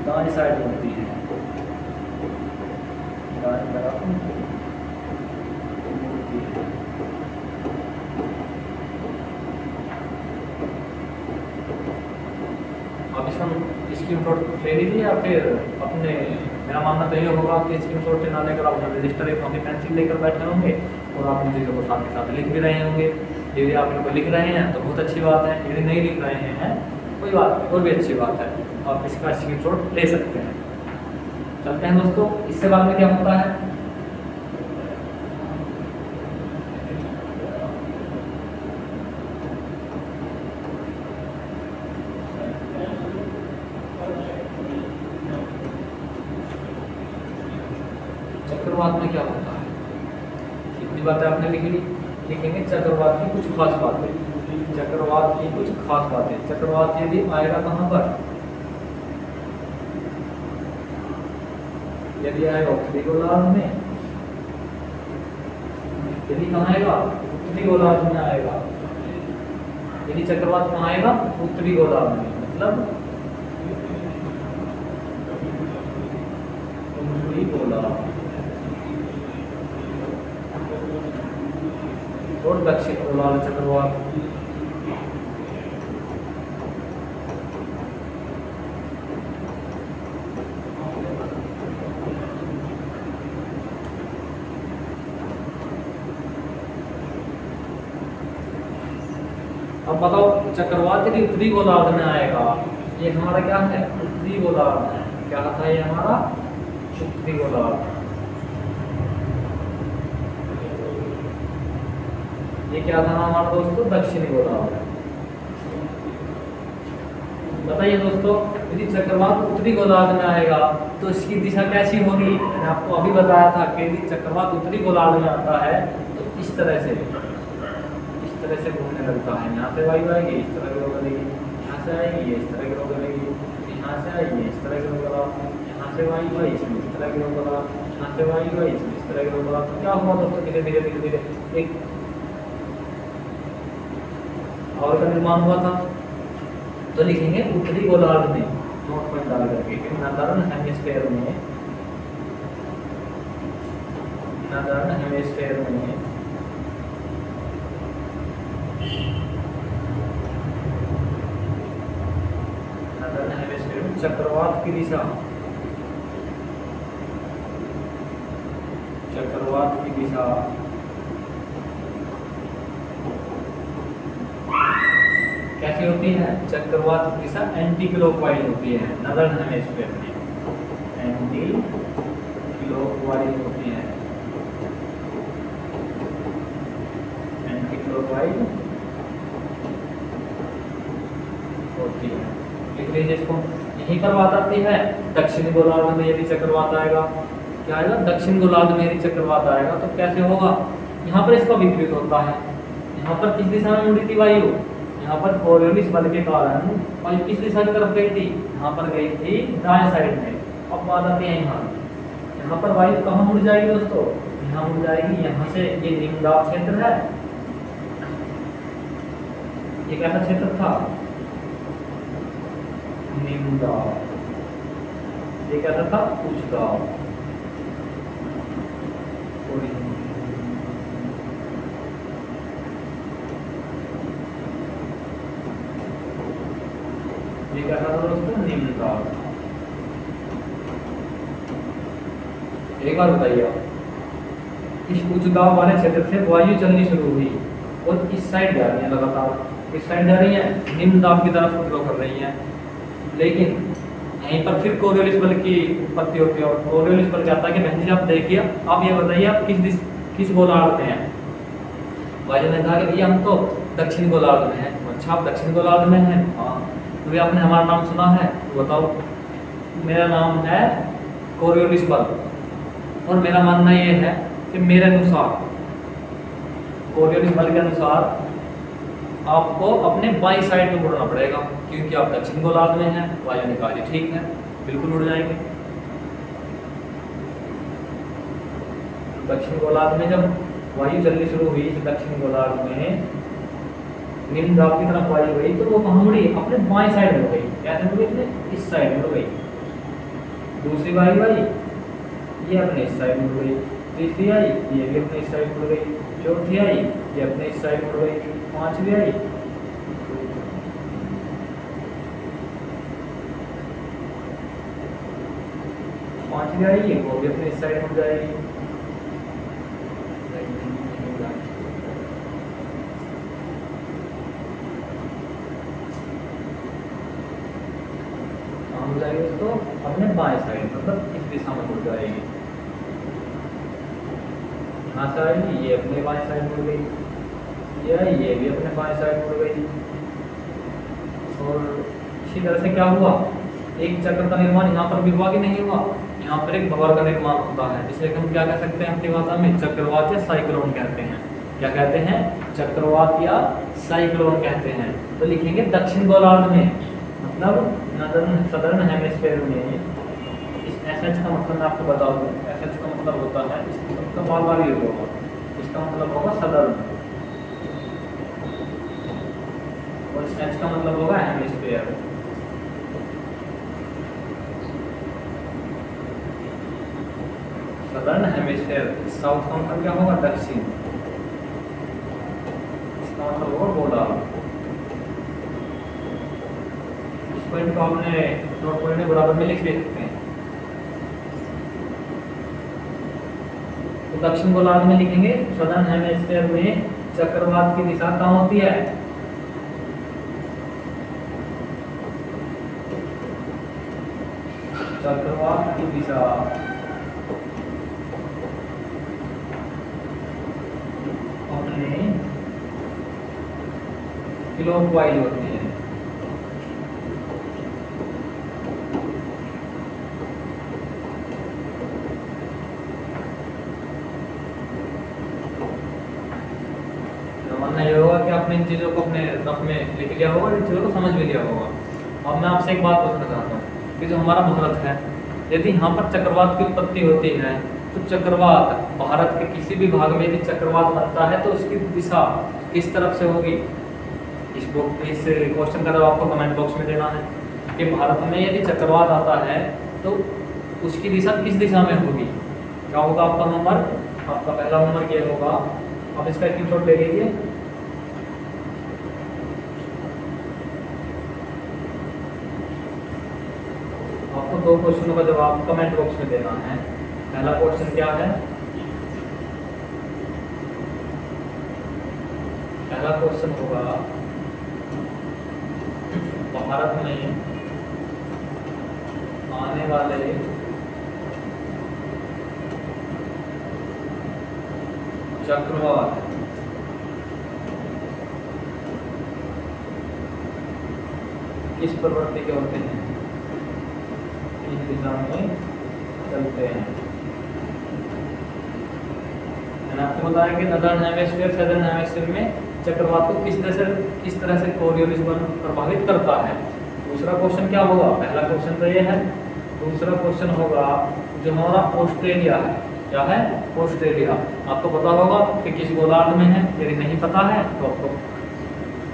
दाएं साइड मुड़ती है, दाएं तरफ मुड़ती है। अब इसका स्क्रीनशॉट ले लीजिए या फिर अपने, मेरा मानना तो ये होगा कि स्क्रीनशॉट से ना लेकर आप अपना रजिस्टर एक कॉपी पेंसिल लेकर बैठे होंगे और आप इन चीज़ों को साथ के साथ लिख भी रहे होंगे। यदि आप इनको लिख रहे हैं तो बहुत अच्छी बात है, यदि नहीं लिख रहे हैं कोई बात और भी अच्छी बात है, आप इसका स्क्रीनशॉट ले सकते हैं। चलते हैं दोस्तों, इससे बाद में क्या होता है। चक्रवात में क्या होता है, इतनी बातें आपने लिख ली। लिखेंगे चक्रवात की कुछ खास बातें, चक्रवात की कुछ खास बातें। चक्रवात यदि आएगा कहाँ पर, यदि आएगा उत्तरी गोलार्ध में, यदि कहाँ आएगा, उत्तरी गोलार्ध में आएगा। यदि चक्रवात कहाँ आएगा, उत्तरी गोलार्ध में, मतलब उत्तरी गोलार्ध और दक्षिण गोलार्ध चक्रवात। अब बताओ चक्रवात यदि उत्तरी गोलार्ध में आएगा, ये हमारा क्या है, उत्तरी गोलार्ध है। क्या था ये हमारा, उत्तरी गोलार्ध। ये क्या था हमारा दोस्तों, दक्षिणी गोलार्ध। बताइए दोस्तों, यदि चक्रवात उत्तरी गोलार्ध में आएगा तो इसकी दिशा कैसी होगी। मैंने आपको अभी बताया था कि यदि चक्रवात उत्तरी गोलार्ध में आता है तो इस तरह से घूमने लगता है। यहाँ से वायु आएगी, इस तरह ग्रो करेगी, यहाँ से आएगी, इस तरह ग्रो करेगी, यहाँ से आएगी, इस तरह ग्रो करा, यहाँ से वायु आई, इसमें इस तरह ग्रो करा, यहाँ से वायु आई, इसमें इस तरह ग्रो करा। तो क्या हुआ दोस्तों, धीरे धीरे धीरे धीरे एक और का निर्माण हुआ था। तो लिखेंगे उत्तरी गोलार्ध में, नोट पॉइंट डाल करके कि नदर्न हेमिस्फीयर में, नदर्न हेमिस्फीयर में चक्रवात की दिशा, चक्रवात की दिशा कैसी होती है? चक्रवात की दिशा एंटी क्लॉकवाइज होती है नॉर्दर्न हेमिस्फीयर में, एंटी क्लॉकवाइज होती है, एंटी क्लॉकवाइज होती है। लिख लीजिए इसको। यहीं पर बात आती है दक्षिणी गोलार्ध में यदि चक्रवात आएगा, क्या आएगा? दक्षिण गोलार्ध में यदि चक्रवात आएगा तो कैसे होगा? यहाँ पर इसका विपरीत होता है। यहाँ पर किस दिशा में मुड़ी थी वायु? यहाँ पर कोरियोलिस बल के कारण वायु किस दिशा की तरफ गई थी? यहाँ पर गई थी दाएं साइड में। अब बात आती है यहाँ पर वायु कहाँ मुड़ जाएगी दोस्तों? यहाँ मुड़ जाएगी, यहाँ से ये निम्न दाब क्षेत्र है, ये कैसा क्षेत्र था? निम्न दाब। ये कैसा था? उच्च दाब। ये क्या था दोस्तों? निम्न दाब। एक बार बताइए आप, इस उच्च दाब वाले क्षेत्र से वायु चलनी शुरू हुई और इस साइड जा रही है, लगातार इस साइड जा रही है, निम्न दाब की तरफ फ्लो कर रही है। लेकिन यहीं पर फिर कोरियोलिस बल की उत्पत्ति होती है। और कोरियोलिस बल क्या आता है कि बहन जी आप देखिए, आप ये बताइए आप किस गोलार्ध में हैं? वायु ने कहा कि भैया हम तो दक्षिण गोलार्ध में हैं। अच्छा, आप दक्षिण गोलार्ध में हैं? हाँ। तो भी आपने हमारा नाम सुना है? तो बताओ। मेरा नाम है कोरियोलिस बल और मेरा मानना ये है कि मेरे अनुसार कोरियोलिस बल के अनुसार आपको अपने बाई साइड में मुड़ना पड़ेगा, क्योंकि आप दक्षिण गोलार्ध में हैं। वायु ने कहा ठीक है, बिल्कुल उड़ जाएंगे। दक्षिण गोलार्ध में जब वायु चलनी शुरू हुई तो दक्षिण गोलार्ध में निम्न दाब की तरफ वायु गई तो वो कहाँ मुड़ी? अपने बाएं साइड में गई। कैसे मुड़ी? अपने इस साइड में गई। दूसरी वायु आई, ये अपने इस साइड मुड़ गई। तीसरी आई, ये भी अपने इस साइड मुड़ गई। चौथी आई, ये अपने इस साइड मुड़ गई। पांचवी आई, ये वो भी अपने इस साइड मुड़ जाएगी। हो जाएगी तो अपने बाएं साइड, मतलब इस दिशा में मुड़ जाएगी। यहाँ से आएगी, ये अपने बाएं साइड मुड़ गई। ये आई, ये भी अपने बाएं साइड मुड़ गई। और इसी तरह से क्या हुआ? एक चक्र का निर्माण यहाँ पर भी हुआ कि नहीं हुआ? यहाँ पर एक भंवर का निर्माण होता है, जिसे हम क्या कह सकते हैं अपनी भाषा में? चक्रवात या साइक्लोन कहते हैं। क्या कहते हैं? चक्रवात या साइक्लोन कहते हैं। तो लिखेंगे दक्षिण गोलार्ध में, मतलब सदर्न हेमिस्फीयर में। इस एसएच का मतलब मैं आपको बता दूं, एसएच का मतलब होता है, इसका बार बार यूज होगा, इसका मतलब होगा सदर्न और एच का मतलब होगा हेमिस्फीयर। Southern hemisphere. साउथ का मतलब क्या होगा? दक्षिण। इसका मतलब होगा गोलार्ध। पॉइंट को आपने नोट पॉइंट में बराबर में लिख सकते हैं। तो दक्षिण गोलार्ध में लिखेंगे सदर्न हेमिस्फीयर में चक्रवात की दिशा कहाँ होती है? चक्रवात की दिशा अपने क्लॉकवाइज होती है। ये होगा कि आपने इन चीज़ों को अपने रफ में लिख लिया होगा, इन चीज़ों को समझ भी लिया होगा। अब मैं आपसे एक बात पूछना चाहता हूँ कि जो हमारा भारत है, यदि यहाँ पर चक्रवात की उत्पत्ति होती है तो चक्रवात भारत के किसी भी भाग में यदि चक्रवात बनता है तो उसकी दिशा किस तरफ से होगी? इस क्वेश्चन का जवाब आपको कमेंट बॉक्स में देना है कि भारत में यदि चक्रवात आता है तो उसकी दिशा किस दिशा में होगी। क्या होगा आपका नंबर? आपका पहला नंबर ये होगा, आप इसका स्क्रीनशॉट ले लीजिए। आपको दो क्वेश्चनों का जवाब कमेंट बॉक्स में देना है। पहला क्वेश्चन क्या है? पहला क्वेश्चन होगा भारत में आने वाले चक्रवात किस प्रवृत्ति के होते हैं, किस दिशा में चलते हैं। मैंने आपको बताया कि नदर्न हेमिस्फीयर सदर्न हेमिस्फीयर में चक्रवात को किस तरह से कोरियोलिस प्रभावित करता है। दूसरा क्वेश्चन क्या होगा, पहला क्वेश्चन तो ये है, दूसरा क्वेश्चन होगा जो हमारा ऑस्ट्रेलिया है, क्या है ऑस्ट्रेलिया। आपको पता होगा कि किस गोलार्ध में है, यदि नहीं पता है तो आपको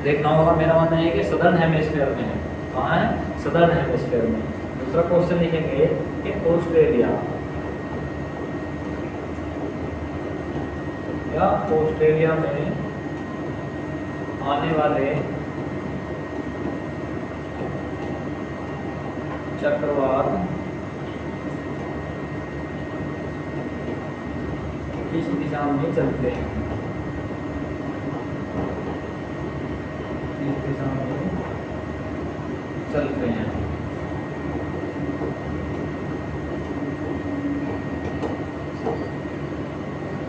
देखना होगा। मेरा मानना है कि सदर्न हेमिस्फीयर में है। कहाँ है, सदर्न हेमिस्फीयर में। दूसरा क्वेश्चन लिखेंगे कि ऑस्ट्रेलिया या ऑस्ट्रेलिया में आने वाले चक्रवात किस दिशा में चलते हैं, किस दिशा में चलते हैं।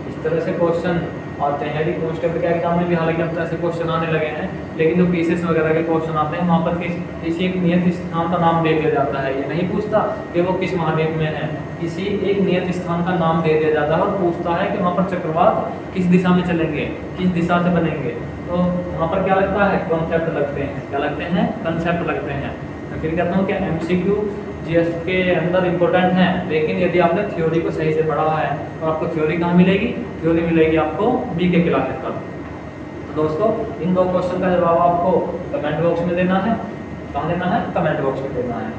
इस तरह से क्वेश्चन आते हैं। यदि कांस्टेबल के एग्जाम में भी हालांकि अब तरह से क्वेश्चन आने लगे हैं, लेकिन जो पीसीएस वगैरह के क्वेश्चन आते हैं वहाँ पर किसी एक नियत स्थान का नाम दे दिया जाता है। ये नहीं पूछता कि वो किस महाद्वीप में है, किसी एक नियत स्थान का नाम दे दिया जाता है और पूछता है कि वहाँ पर चक्रवात किस दिशा में चलेंगे, किस दिशा से बनेंगे। तो वहाँ पर क्या लगता है, कॉन्सेप्ट लगते हैं। क्या लगते हैं, कंसेप्ट लगते हैं। मैं फिर कहता हूँ कि एमसीक्यू जीएस के अंदर इम्पोर्टेंट है, लेकिन यदि आपने थ्योरी को सही से पढ़ा है तो आपको थ्योरी कहाँ मिलेगी, थ्योरी मिलेगी आपको बीके क्लासेस पर। तो दोस्तों इन दो क्वेश्चन का जवाब आपको कमेंट बॉक्स में देना है। कहाँ देना है, कमेंट बॉक्स में देना है।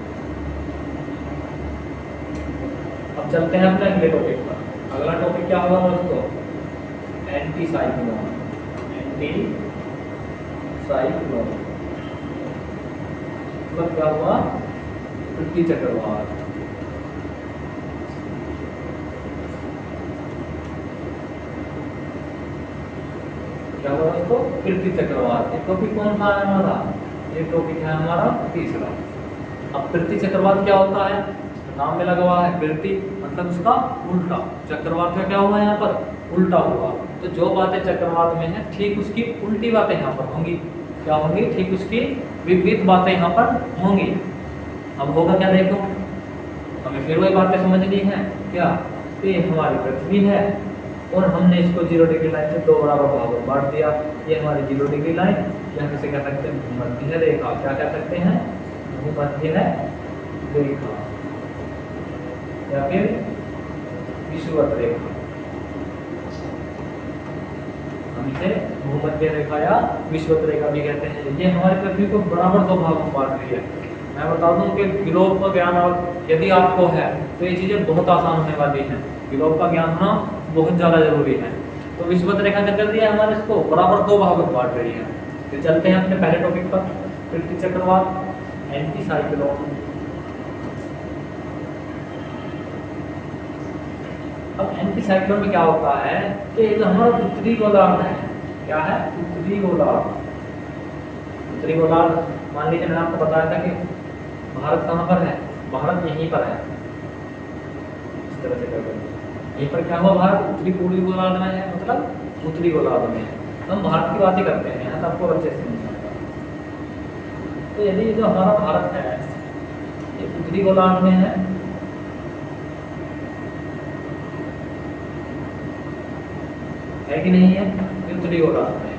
अब चलते हैं अपने अगले टॉपिक पर। अगला टॉपिक क्या होगा दोस्तों, एंटी साइक्लोन। एंटी साइक्लोन मतलब क्या हुआ, पृथ्वी चक्रवात। क्या हुआ दोस्तों, पृथ्वी चक्रवात। ये टॉपिक कौन सा है हमारा, ये टॉपिक है हमारा तीसरा। अब पृथ्वी चक्रवात क्या होता है, नाम में लगा हुआ है पृथ्वी मतलब उसका उल्टा। चक्रवात का क्या हुआ यहाँ पर, उल्टा हुआ। तो जो बातें चक्रवात में है ठीक उसकी उल्टी बातें यहाँ पर होंगी। क्या होंगी, ठीक उसकी विपरीत बातें यहाँ पर होंगी। अब होगा क्या, देखो हमें फिर वही बातें समझनी है। क्या, ये हमारी पृथ्वी है और हमने इसको 0 डिग्री लाइन से 2 बराबर भागों में बांट दिया। ये हमारी 0 डिग्री लाइन, या किसे कह सकते हैं भूमध्य रेखा। क्या कह सकते हैं, भूमध्य रेखा या फिर विषुवत रेखा। हम इसे भूमध्य रेखा या विषुवत रेखा भी कहते हैं। ये हमारी पृथ्वी को बराबर 2 भागों में बांट रही है। मैं बता दूं कि ग्लोब का ज्ञान और यदि आपको है तो ये चीज़ें बहुत आसान होने वाली हैं। ग्लोब का ज्ञान होना बहुत ज़्यादा जरूरी है। तो विषुवत रेखा क्या कर दिया है, हमारे इसको बराबर 2 भागों में बांट रही है। तो चलते हैं अपने पहले टॉपिक पर, पृथ्वी चक्रवात, एंटी साइक्लोन। अब एंटी साइक्लोन में क्या होता है कि जो हमारा उत्तरी गोलार्ध है, क्या है, उत्तरी गोलार्ध। उत्तरी गोलार्ध मान लीजिए मैंने आपको बताया था कि भारत कहाँ पर है, भारत यहीं पर है। इस तरह से कर यहीं पर क्या हुआ, भारत उत्तरी पूर्वी गोलार्ध में है, मतलब उत्तरी गोलार्ध में है। तो हम भारत की बातें करते हैं यहाँ, तो आपको अच्छे से समझ आएगा। तो यदि जो हमारा भारत है ये उत्तरी गोलार्ध में है, कि नहीं है, उत्तरी गोलार्ध में।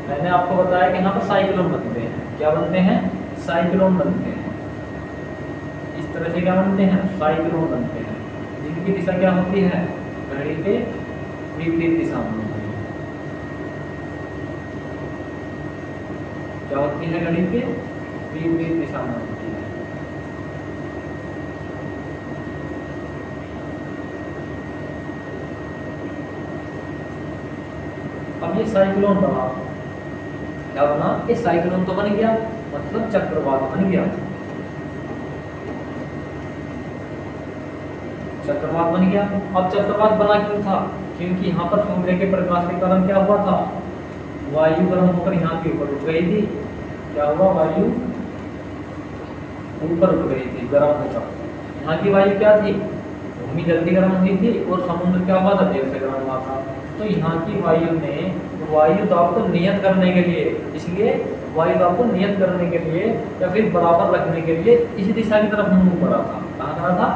मैंने आपको बताया कि यहाँ पर साइक्लोन बनते हैं। क्या बनते हैं, साइक्लोन बनते हैं। इस तरह से क्या बनते हैं, साइक्लोन बनते हैं, जिनकी दिशा क्या होती है, घड़ी के विपरीत दिशा में होती है। क्या होती है, घड़ी के विपरीत दिशा में होती है। अब ये साइक्लोन बना, क्या बना, ये साइक्लोन तो बन गया, मतलब चक्रवात बन गया। चक्रवात बन गया। अब चक्रवात बना क्यों था, क्योंकि यहाँ पर सूर्य के प्रकाश के कारण क्या हुआ था, वायु गर्म होकर यहाँ के ऊपर उठ गई थी। क्या हुआ, वायु ऊपर उठ गई थी, गर्म हो चुकी। यहाँ की वायु क्या थी, भूमि जल्दी गर्म हुई थी और समुद्र क्या हुआ था, देर से गर्म हुआ था। तो यहाँ की वायु ने वायु दाब को नियत करने के लिए, इसलिए वायु दाब को नियत करने के लिए या फिर बराबर रखने के लिए इस दिशा की तरफ मूव करा था। कहाँ करा था,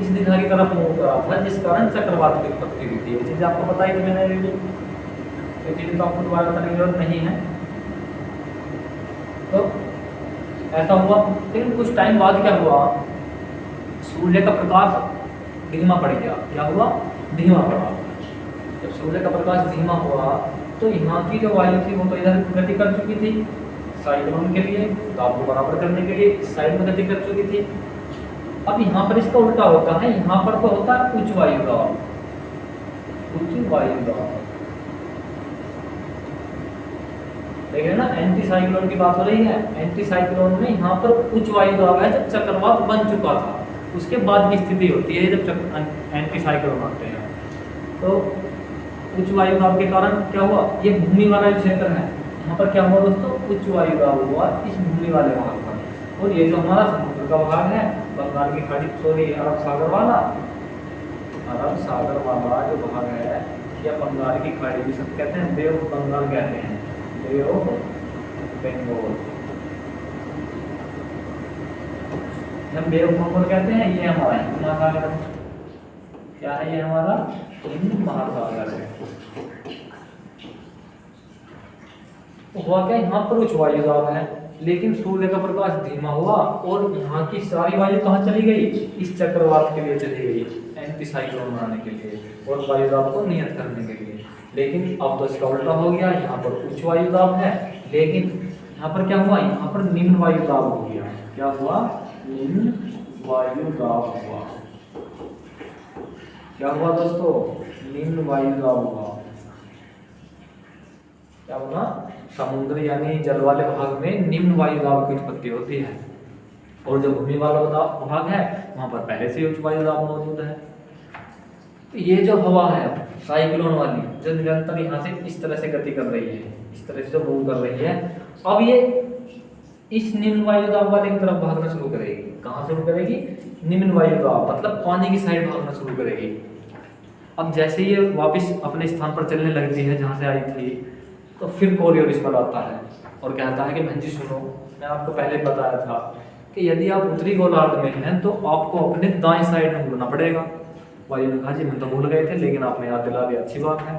इस दिशा की तरफ मूव करा था, जिस कारण चक्रवात की उत्पत्ति हुई थी। ये चीज़ आपको बताई थी मैंने अभी, ये चीज़ तो आपको दोबारा बताने की जरूरत नहीं है। तो ऐसा हुआ, लेकिन कुछ टाइम बाद क्या हुआ, सूर्य का प्रकाश धीमा पड़ गया। क्या हुआ, धीमा पड़ा। जब सूर्य का प्रकाश धीमा हुआ तो यहाँ की जो वायु थी वो तो इधर गति कर चुकी थी साइक्लोन के लिए, दाब को बराबर करने के लिए इस साइड में गति कर चुकी थी। अब यहाँ पर इसका उल्टा होता है, यहाँ पर तो होता है उच्च वायु दाब, उच्च वायु दाब। देख रहे हैं ना, एंटी साइक्लोन की बात हो रही है। एंटी साइक्लोन में यहाँ पर उच्च वायु दाब है जब चक्रवात बन चुका था, उसके बाद की स्थिति होती है जब एंटी साइक्लोन आते हैं। तो उच्च वायु दाब के कारण क्या हुआ, ये भूमि वाला क्षेत्र है, यहाँ पर क्या हुआ दोस्तों, उच्च वायु दाब हुआ इस भूमि वाले भाग पर। और ये जो हमारा समुद्र का भाग है, बंगाल की खाड़ी, सॉरी अरब सागर वाला जो भाग है, या बंगाल की खाड़ी भी सब कहते हैं, बे ऑफ बंगाल कहते हैं, बे ऑफ बंगाल, हम बे ऑफ बंगाल कहते हैं। ये हमारा हिंद महासागर, क्या है ये हमारा हिंद महासागर है। तो हुआ क्या, यहाँ पर उच्च वायु दाब है, लेकिन सूर्य का प्रकाश धीमा हुआ और यहाँ की सारी वायु कहाँ चली गई, इस चक्रवात के लिए चली गई, एंटी साइक्लोन बनाने के लिए और वायु दाब को नियत करने के लिए। लेकिन अब तो इसका उल्टा हो गया, यहाँ पर उच्च वायु दाब है, लेकिन यहाँ पर क्या हुआ, यहाँ पर निम्न वायु दाब हो गया। क्या हुआ, निम्न वायु दाब हुआ। क्या हुआ दोस्तों, निम्न वायु दाब हुआ। क्या हुआ, समुद्र यानी जल वाले भाग में निम्न वायु दाब की उत्पत्ति होती है, और जो भूमि वाला भाग है वहां पर पहले से उच्च वायु दाब मौजूद है। तो ये जो हवा है साइक्लोन वाली, जो निरंतर यहाँ से इस तरह से गति कर रही है, इस तरह से जो मूव कर रही है, अब ये इस निम्न वायु दाब वाले की तरफ भागना शुरू करेगी। कहाँ शुरू करेगी, निम्न वायु दाब, मतलब पानी की साइड भागना शुरू करेगी। अब जैसे ये वापस अपने स्थान पर चलने लगती है जहाँ से आई थी, तो फिर कोरियोलिस पर आता है और कहता है कि बहन जी सुनो, मैं आपको पहले बताया था कि यदि आप उत्तरी गोलार्ध में हैं तो आपको अपने दाएं साइड में मुड़ना पड़ेगा। वायु ने कहा जी मैं तो भूल गए थे, लेकिन आपने याद दिला दिया, अच्छी बात है।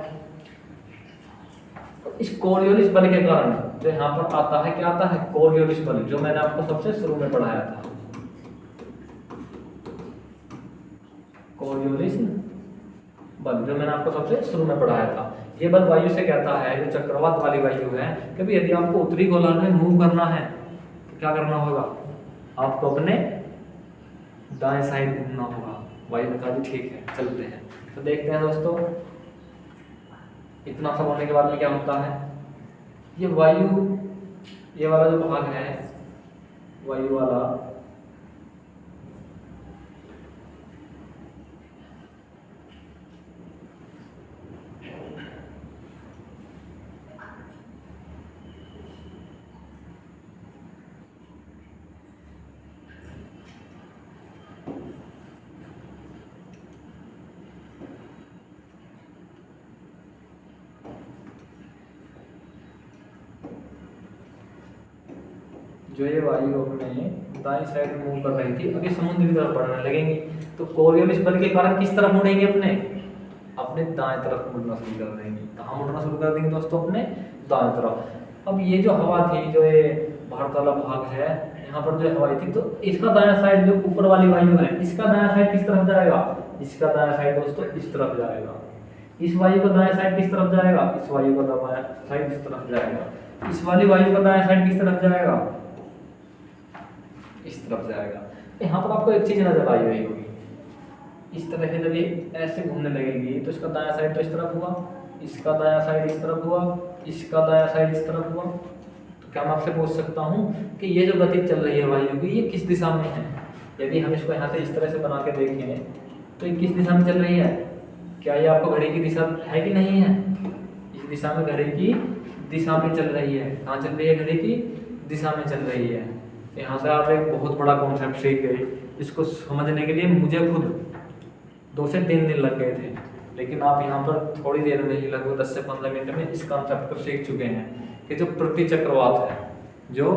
तो इस कोरियोलिस बल के कारण जो यहाँ पर आता है, क्या आता है, कोरियोलिस बल, जो मैंने आपको सबसे शुरू में पढ़ाया था। कोरियोलिस बल जो मैंने आपको सबसे शुरू में पढ़ाया था, ये बल वायु से कहता है, जो चक्रवात वाली वायु है, कि यदि आपको उत्तरी गोलार्ध में मूव करना है तो क्या करना होगा, आपको अपने दाएं साइड घूमना होगा। वायु ने कहा जी ठीक है चलते हैं। तो देखते हैं दोस्तों, इतना सब होने के बाद में क्या होता है, ये वायु, ये वाला जो भाग है वायु वाला, जो ये वायु अपने दाएं साइड में मूव कर रही थी, अभी समुद्र की तरफ बढ़ने लगेंगी। तो कोरियोलिस बल के कारण किस तरफ मुड़ेंगे, अपने दाएं तरफ मुड़ना शुरू कर देंगे। कहाँ मुड़ना शुरू कर देंगे दोस्तों, अपने दाएं तरफ। अब ये जो हवा थी, जो ये भारत वाला भाग है, यहाँ पर जो हवा थी, तो इसका दायां साइड, जो ऊपर वाली वायु है, इसका दायां साइड किस तरफ जाएगा, इसका दायां साइड दोस्तों इस तरफ जाएगा। इस वायु का दायां साइड किस तरफ जाएगा, इस वायु का दायां साइड इस तरफ जाएगा। इस वाली वायु का दायां साइड किस तरफ जाएगा, इस तरफ जाएगा। यहाँ पर आपको एक चीज नजर आई हुई होगी, इस तरह से जब ये ऐसे घूमने लगेगी तो इसका दायां साइड तो इस तरफ हुआ, इसका दायां साइड इस तरफ हुआ, इसका दायां साइड इस तरफ हुआ। तो क्या मैं आपसे पूछ सकता हूँ कि ये जो गति चल रही है वायु की, ये किस दिशा में है। यदि हम इसको यहाँ से इस तरह से बना के देखें तो ये किस दिशा में चल रही है, क्या ये आपको घड़ी की दिशा है कि नहीं है, इस दिशा में घड़ी की दिशा में चल रही है। कहाँ चल रही है, घड़ी की दिशा में चल रही है। यहाँ से आप एक बहुत बड़ा कॉन्सेप्ट सीख गए। इसको समझने के लिए मुझे खुद 2 से 3 दिन लग गए थे, लेकिन आप यहाँ पर थोड़ी देर में ही, लगभग 10 से 15 मिनट में इस कॉन्सेप्ट को सीख चुके हैं कि जो पृथ्वी चक्रवात है, जो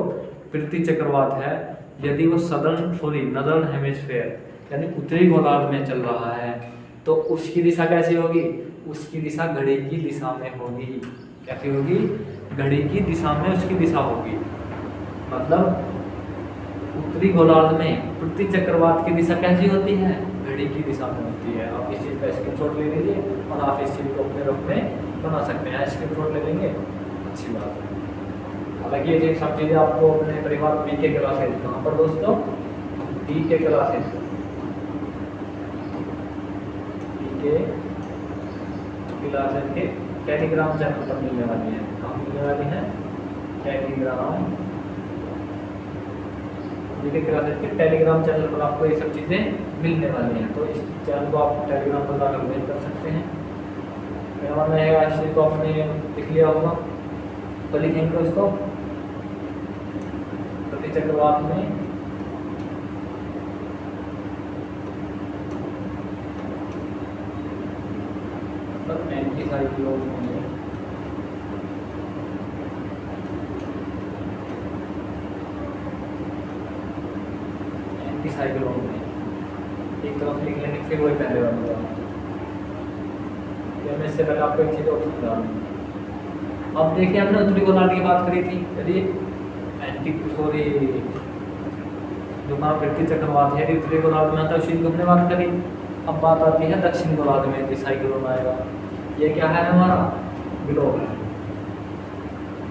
पृथ्वी चक्रवात है, यदि वो नदर्न हेमिस्फीयर यानी उत्तरी गोलार्ध में चल रहा है तो उसकी दिशा कैसी होगी? उसकी दिशा घड़ी की दिशा में होगी। कैसी होगी? घड़ी की दिशा में उसकी दिशा होगी। मतलब उत्तरी गोलार्ध में पृथ्वी चक्रवात की दिशा कैसी होती है? घड़ी की दिशा में होती है। आप इस चीज़ का स्क्रीनशॉट ले लीजिए और आप इस चीज़ को अपने रूप में बना सकते हैं। स्क्रीनशॉट ले लेंगे, अच्छी बात है। हालांकि ये सब चीज़ें आपको अपने परिवार पी के क्लासेज, कहाँ पर दोस्तों? पी के क्लासेज, के क्लासेज के टेलीग्राम चैनल पर मिलने वाली है। कहाँ मिलने वाली है? टेलीग्राम के क्लासेज के टेलीग्राम चैनल पर आपको ये सब चीज़ें मिलने वाली हैं। तो इस चैनल को आप टेलीग्राम पर जाकर ज्वाइन कर सकते हैं। मेरा मानना है आज चीज़ को आपने लिख लिया होगा, तो लिखेंगे उसको पृथ्वी चक्रवात में एंटी साइक्लोन में एक तरफ लिख लेंगे, फिर वही पहले वाली बात। मैं इससे पहले आपको एक चीज़ और समझा दूँ। अब देखिए, हमने उत्तरी गोलार्ध की बात करी थी, यदि जो पृथ्वी चक्रवात है उत्तरी गोलार्ध में आता है, उसी की हमने बात करी। अब बात आती है दक्षिण गोलार्ध में यदि साइक्लोन आएगा। ये क्या है? हमारा ग्लोब है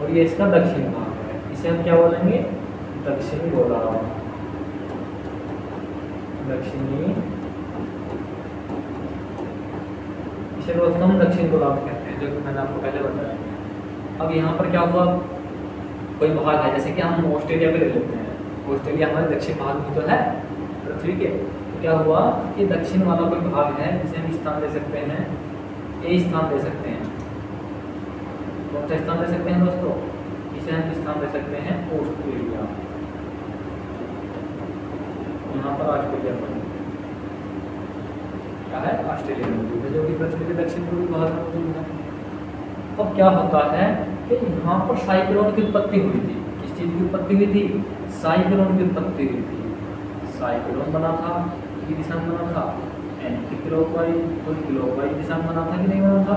और ये इसका दक्षिण भाग है। इसे हम क्या बोलेंगे? दक्षिणी गोलार्ध, दक्षिणी, इसे दोस्तों हम दक्षिण गोलार्ध कहते हैं, जो कि मैंने आपको पहले बताया। अब यहाँ पर क्या हुआ? कोई भाग है, जैसे कि हम ऑस्ट्रेलिया पे ले लेते हैं। ऑस्ट्रेलिया हमारे दक्षिण भाग में तो है पृथ्वी के। तो क्या हुआ कि दक्षिण वाला कोई भाग है जिसे हम स्थान दे सकते हैं, ए स्थान दे सकते हैं। कौन सा स्थान दे सकते हैं दोस्तों? इसे हम स्थान दे सकते हैं ऑस्ट्रेलिया। यहाँ पर ऑस्ट्रेलिया पर क्या है? ऑस्ट्रेलिया मौजूद है, जो कि पृथ्वी के दक्षिण पूर्वी भाग में मौजूद है। अब क्या होता है कि यहाँ पर साइक्लोन की उत्पत्ति हुई थी। किस चीज़ की उत्पत्ति हुई थी? साइक्लोन की उत्पत्ति हुई थी। साइक्लोन बना था, की दिशा में बना था एंटी क्लॉकवाइज और क्लॉकवाइज दिशा में बना था कि नहीं बना था?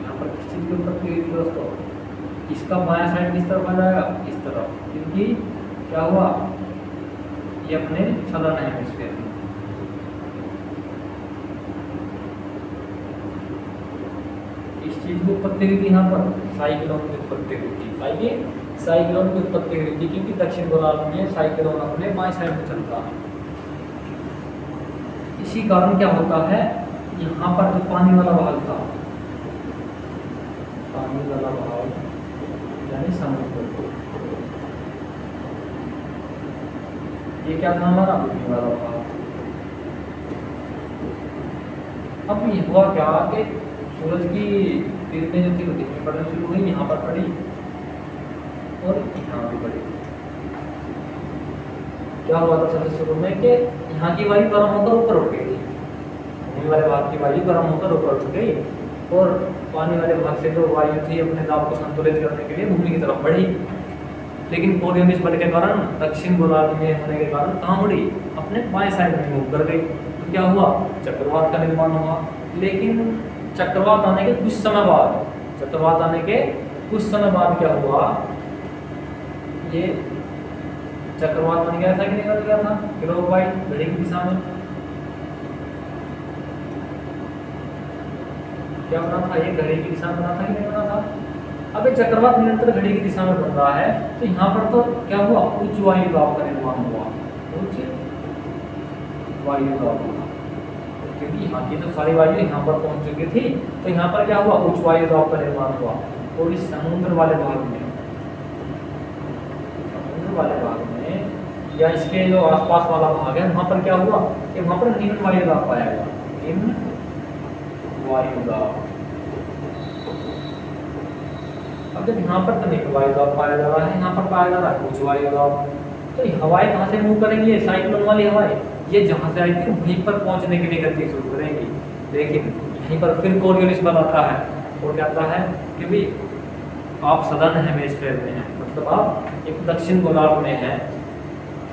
यहाँ पर किस चीज़ की उत्पत्ति हुई थी दोस्तों? इसका बायां साइड किस तरफ आ जाएगा? इस तरफ, क्योंकि क्या हुआ? ये अपने सदर्न हेमिस्फीयर में, इस चीज की उत्पत्ति हुई थी। यहाँ पर साइक्लोन की उत्पत्ति हुई थी। आइए, साइक्लोन की उत्पत्ति हुई थी क्योंकि दक्षिण गोलार्ध में साइक्लोन अपने बाएं साइड में चलता है। इसी कारण क्या होता है, यहाँ पर जो पानी वाला भाग था, पानी वाला भाग यानी समुद्र, ये क्या था? हमारा भूमि वाला भाग। अब ये हुआ क्या कि सूरज की किरणें जो थी वो दिन में पड़ना शुरू हुई, यहाँ पर पड़ी और यहाँ भी पड़ी। क्या हुआ था सबसे शुरू में कि यहाँ की वायु गर्म होकर ऊपर उठ गई थी, भूमि वाले भाग की वायु गर्म होकर ऊपर उठ गई और पानी वाले भाग से जो वायु थी अपने दाब को संतुलित करने के लिए भूमि की तरफ बढ़ी। लेकिन कोरियोनिस बल के कारण दक्षिण गोलार्ध में होने के कारण कहाँ मुड़ी? अपने बाएं साइड में मूव कर गई। तो क्या हुआ? चक्रवात का निर्माण हुआ। लेकिन चक्रवात आने के कुछ समय बाद क्या हुआ? ये चक्रवात बन गया था कि नहीं बन गया था? क्लॉकवाइज, घड़ी की दिशा में। क्या बना था? ये घड़ी की दिशा में बना था कि नहीं बना था? अब ये चक्रवात निरंतर घड़ी की दिशा में बन रहा है, तो यहाँ पर तो क्या हुआ? उच्च वायु दाब का निर्माण हुआ। उच्च वायु दाब, क्योंकि यहाँ की तो सारी वायु यहाँ पर पहुंच चुकी थी, तो यहाँ पर क्या हुआ? उच्च वायु दाब का निर्माण हुआ। और इस समुद्र वाले भाग में या इसके जो आसपास वाला भाग है वहाँ पर क्या हुआ कि वहाँ पर निम्न वायुदाब पाया गया, निम्न वायुदाब। अब जब यहाँ पर तो निम्न वायुदाब पाया जा रहा है, यहाँ पर पाया जा रहा है उच्च वायुदाब, तो ये हवाएं कहाँ से मूव करेंगी, साइक्लोन वाली हवाएं ये जहाँ से आई थी वहीं पर पहुँचने के लिए गति शुरू करेंगी। लेकिन यहीं पर फिर कोरियोलिस बल आता है और कहता है कि भाई आप सदन हेमिस्फीयर में हैं, मतलब आप एक दक्षिण गोलार्ध में हैं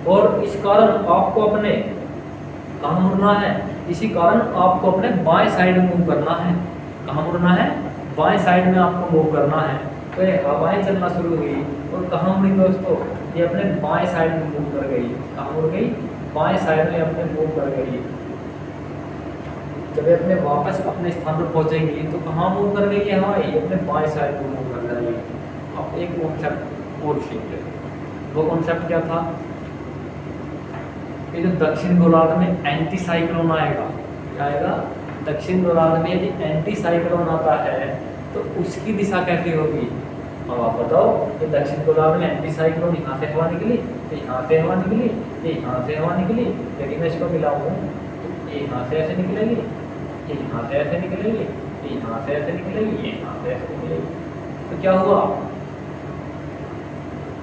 और इस कारण आपको अपने कहाँ मुड़ना है, इसी कारण आपको अपने बाएं साइड में मूव करना है। कहाँ मुड़ना है, बाएं साइड में आपको मूव करना है। तो ये हवाएं चलना शुरू हुई और कहाँ मुड़ी दोस्तों, ये अपने बाएं साइड में मूव कर गई। कहाँ मुड़ गई, बाएं साइड में अपने मूव कर गई। जब ये अपने वापस अपने स्थान पर पहुंचेंगी तो कहाँ मूव कर गई है हवाएं, ये अपने बाएं साइड में मूव कर जाएगी। अब एक कॉन्सेप्ट और सीखते हैं, वो कॉन्सेप्ट क्या था कि जो दक्षिण गोलार्ध में एंटी साइक्लोन आएगा, क्या आएगा, दक्षिण गोलार्ध में यदि एंटी साइक्लोन आता है तो उसकी दिशा कैसी होगी। अब आप बताओ कि दक्षिण गोलार्ध में एंटी साइक्लोन यहाँ से हवा निकली, तो यहाँ से हवा निकली, ये यहाँ से हवा निकली, यदि मैं इसको मिलाऊँ तो ये यहाँ से ऐसे निकलेगी, ये यहाँ से ऐसे निकलेगी, ये यहाँ से ऐसे निकलेगी, ये यहाँ से ऐसे निकलेगी। तो क्या हुआ,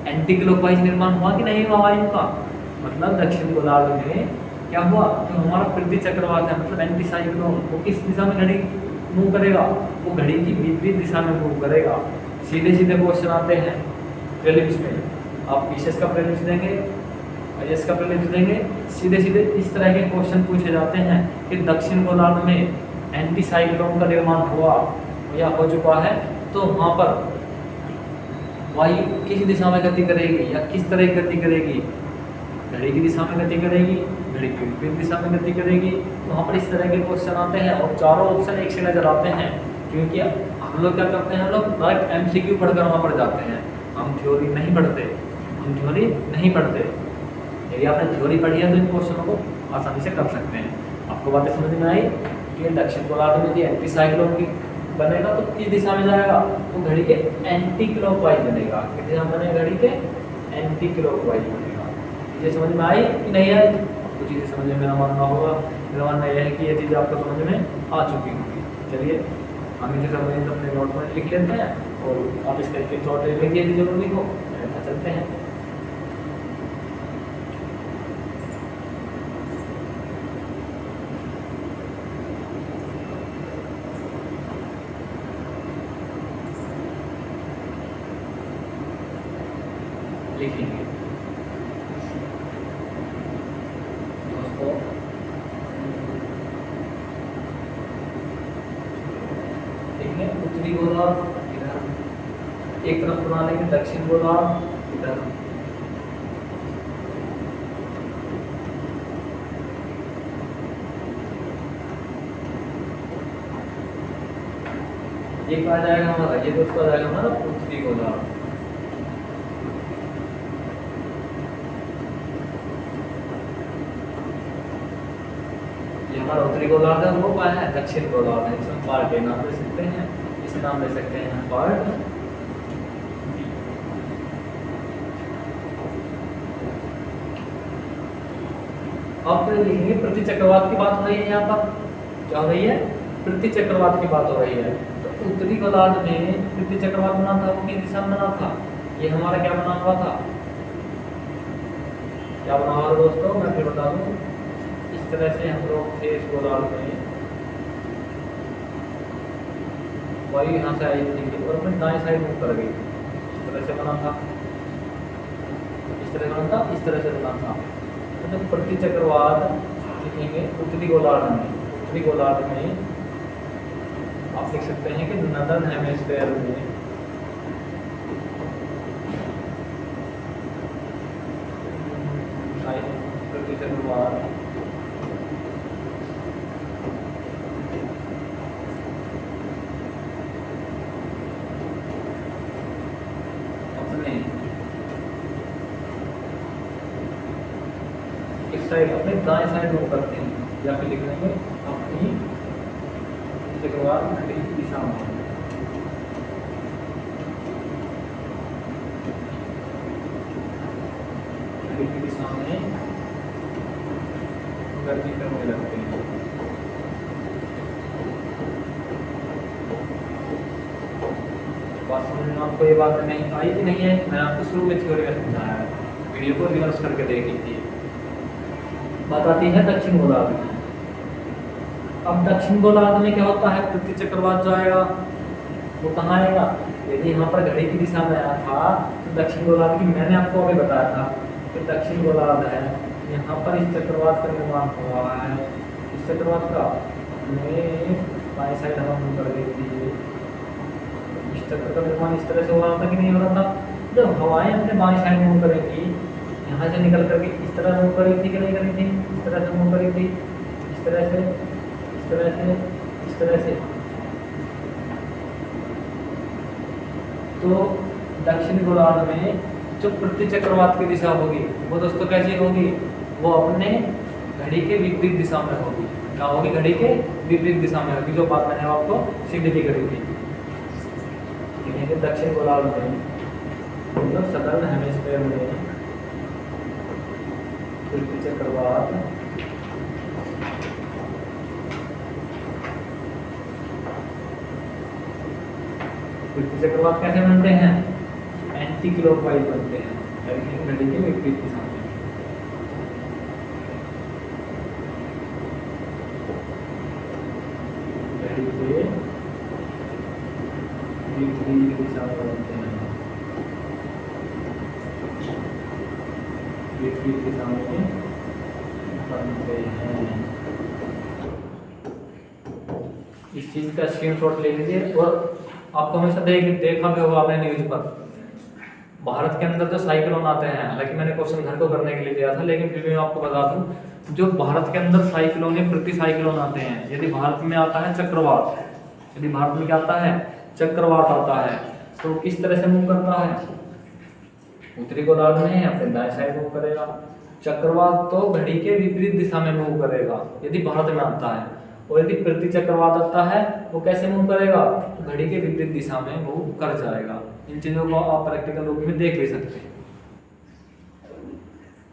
एंटी क्लॉकवाइज निर्माण हुआ कि नहीं हुआ वायु का। मतलब दक्षिण गोलार्ध में क्या हुआ, जो हमारा पृथ्वी चक्रवात है मतलब एंटी साइक्लोन, वो किस दिशा में घड़ी मूव करेगा, वो घड़ी की विपरीत दिशा में मूव करेगा। सीधे सीधे क्वेश्चन आते हैं प्रीलिम्स में, आप पीसीएस का प्रीलिम्स देंगे, आईएएस का प्रीलिम्स देंगे, सीधे सीधे इस तरह के क्वेश्चन पूछे जाते हैं कि दक्षिण गोलार्ध में एंटी साइक्लोन का निर्माण हुआ या हो चुका है, तो वहाँ पर वायु किस दिशा में गति करेगी या किस तरह की गति करेगी, घड़ी की दिशा में गति करेगी, घड़ी की विपरीत दिशा में गति करेगी। वहाँ पर इस तरह के क्वेश्चन आते हैं और चारों ऑप्शन एक से नजर आते हैं, क्योंकि हम लोग क्या करते हैं, हम लोग डायरेक्ट एमसीक्यू पढ़कर वहाँ पर जाते हैं, हम थ्योरी नहीं पढ़ते, हम थ्योरी नहीं पढ़ते। यदि आपने थ्योरी पढ़ी है तो इन क्वेश्चनों को आसानी से कर सकते हैं। आपको बातें समझ में आई कि दक्षिण गोलार्ध में यदि एंटी साइक्लोन की बनेगा तो किस दिशा में जाएगा, तो घड़ी के एंटी क्लॉकवाइज बनेगा। किस दिशा में बनेगा, घड़ी के एंटी क्लॉकवाइज बनेगा। ये समझ में आई कि नहीं आई, कुछ चीज़ें समझ में मेरा मानना होगा, मेरा मानना यह है कि ये चीज़ें आपको समझ में आ चुकी होंगी। चलिए हम इसे समझें तो अपने नोट में लिख लेते हैं और आप इसका स्क्रीनशॉट ले लीजिए यदि जरूरी हो। ऐसा चलते हैं, लिखेंगे दोस्तों। देखिए उत्तरी गोलार्ध इधर एक तरफ बना लेंगे, दक्षिण गोलार्ध इधर। ये कहा जाएगा हमारा, ये दोस्तों आ जाएगा हमारा उत्तरी गोलार्ध। हमारा उत्तरी गोलार्ध है, वो क्या है, दक्षिण गोलार्ध है। इसमें पार्ट ए नाम ले सकते हैं, इसे नाम ले सकते हैं पार्ट बी। अब लिखेंगे पृथ्वी चक्रवात की बात हो रही है, यहाँ पर क्या हो रही है, पृथ्वी चक्रवात की बात हो रही है। तो उत्तरी गोलार्ध में पृथ्वी चक्रवात बना था, वो किस दिशा में बना था, ये हमारा क्या बना हुआ था, क्या बना हुआ दोस्तों, मैं फिर बता दूं। इस तरह से हम लोग थे इस गोलार्ध में, वायु यहाँ से आई थी और अपने दाएं साइड मूव कर गई। इस तरह से बना था, इस तरह बना था, इस तरह से बना था। तो जब पृथ्वी चक्रवात लिखेंगे उत्तरी गोलार्ध में, उत्तरी गोलार्ध में आप लिख सकते हैं कि नॉर्दर्न हेमिस्फीयर में पृथ्वी चक्रवात साइड अपने दाएं साइड मूव करते हैं, या फिर लिख लेंगे अपनी चक्रवात घड़ी की दिशा में। घड़ी की दिशा दिशा में गति करने लगते हैं। बात समझ में आपको ये बात नहीं आई कि नहीं है? मैं आपको शुरू में थ्योरी में समझाया है, वीडियो को रिवर्स करके देख लीजिए। बात आती है दक्षिण गोलार्ध में। अब दक्षिण गोलार्ध में क्या होता है, पृथ्वी चक्रवात जो आएगा वो कहाँ आएगा? यदि यहाँ पर घड़ी की दिशा में आया था तो दक्षिण गोलार्ध की मैंने आपको अभी बताया था कि दक्षिण गोलार्ध है, यहाँ पर इस चक्रवात का निर्माण हुआ है। इस चक्रवात का बाएं साइड हवा मूव कर गई थी। इस चक्र का निर्माण इस तरह से हो रहा था कि नहीं हो रहा था? जब हवाएं अपने बाएं साइड मूव करेंगी, यहाँ से निकल करके इस तरह मूव करी थी कि नहीं करी थी? इस तरह से मूव करी थी, इस तरह से, इस तरह से, इस तरह से। तो दक्षिण गोलार्ध में जो पृथ्वी चक्रवात की दिशा होगी वो दोस्तों कैसी होगी? वो अपने घड़ी के विपरीत दिशा में होगी। क्या होगी? घड़ी के विपरीत दिशा में होगी, जो बात मैंने आपको सिद्ध भी करी थी। दक्षिण गोलार्ध में मतलब सदर्न हेमिस्फीयर में पृथ्वी चक्रवात कैसे बनते हैं? एंटी क्लॉकवाइज बनते हैं, यानी घड़ी के विपरीत दिशा में। घड़ी के विपरीत दिशा में बनते हैं, विपरीत दिशा में बनते हैं। इस चीज का स्क्रीनशॉट ले लीजिए। और आपको हमेशा देखा भी होगा आपने न्यूज पर, भारत के अंदर जो साइक्लोन आते हैं, हालांकि मैंने क्वेश्चन घर को करने के लिए दिया था, लेकिन फिर भी मैं आपको बता दूं, जो भारत के अंदर साइक्लोन या प्रति साइक्लोन आते हैं, यदि भारत में आता है चक्रवात, यदि भारत में क्या आता है? चक्रवात आता है, तो किस तरह से मूव करता है? उत्तरी गोलार्ध में अपने दाएं साइड मूव करेगा। चक्रवात तो घड़ी के विपरीत दिशा में मूव करेगा यदि भारत में आता है, और यदि पृथ्वी चक्रवात आता है वो कैसे मूव करेगा? घड़ी के विपरीत दिशा में मूव कर जाएगा। इन चीजों को आप प्रैक्टिकल रूप में देख भी सकते हैं।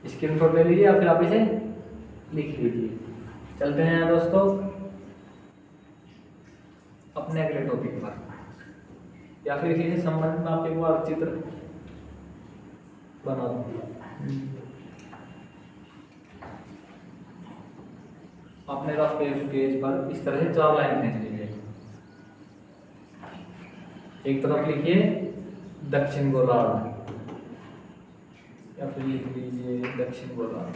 स्क्रीनशॉट ले लीजिए या फिर आप इसे लिख लीजिए। चलते हैं दोस्तों अपने अगले टॉपिक पर, या फिर इसी से संबंधित में आप एक बार चित्र बना दूंगा। आपने रफ पेज पर इस तरह से 4 लाइन खींच लीजिए। एक तरफ लिखिए दक्षिण गोलार्ध, या फिर लिख लीजिए दक्षिण गोलार्ध,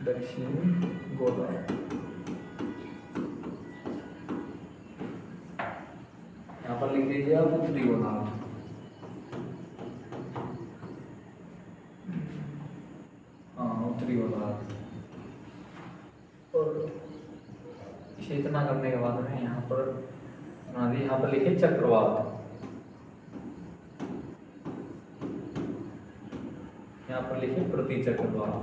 दक्षिण गोलार्ध। यहाँ पर लिख दीजिए आप उत्तरी गोलार्ध। हाँ, उत्तरी गोलार्ध। और इसे इतना करने के बाद में यहाँ पर लिखे चक्रवात, यहाँ पर लिखे प्रति चक्रवात।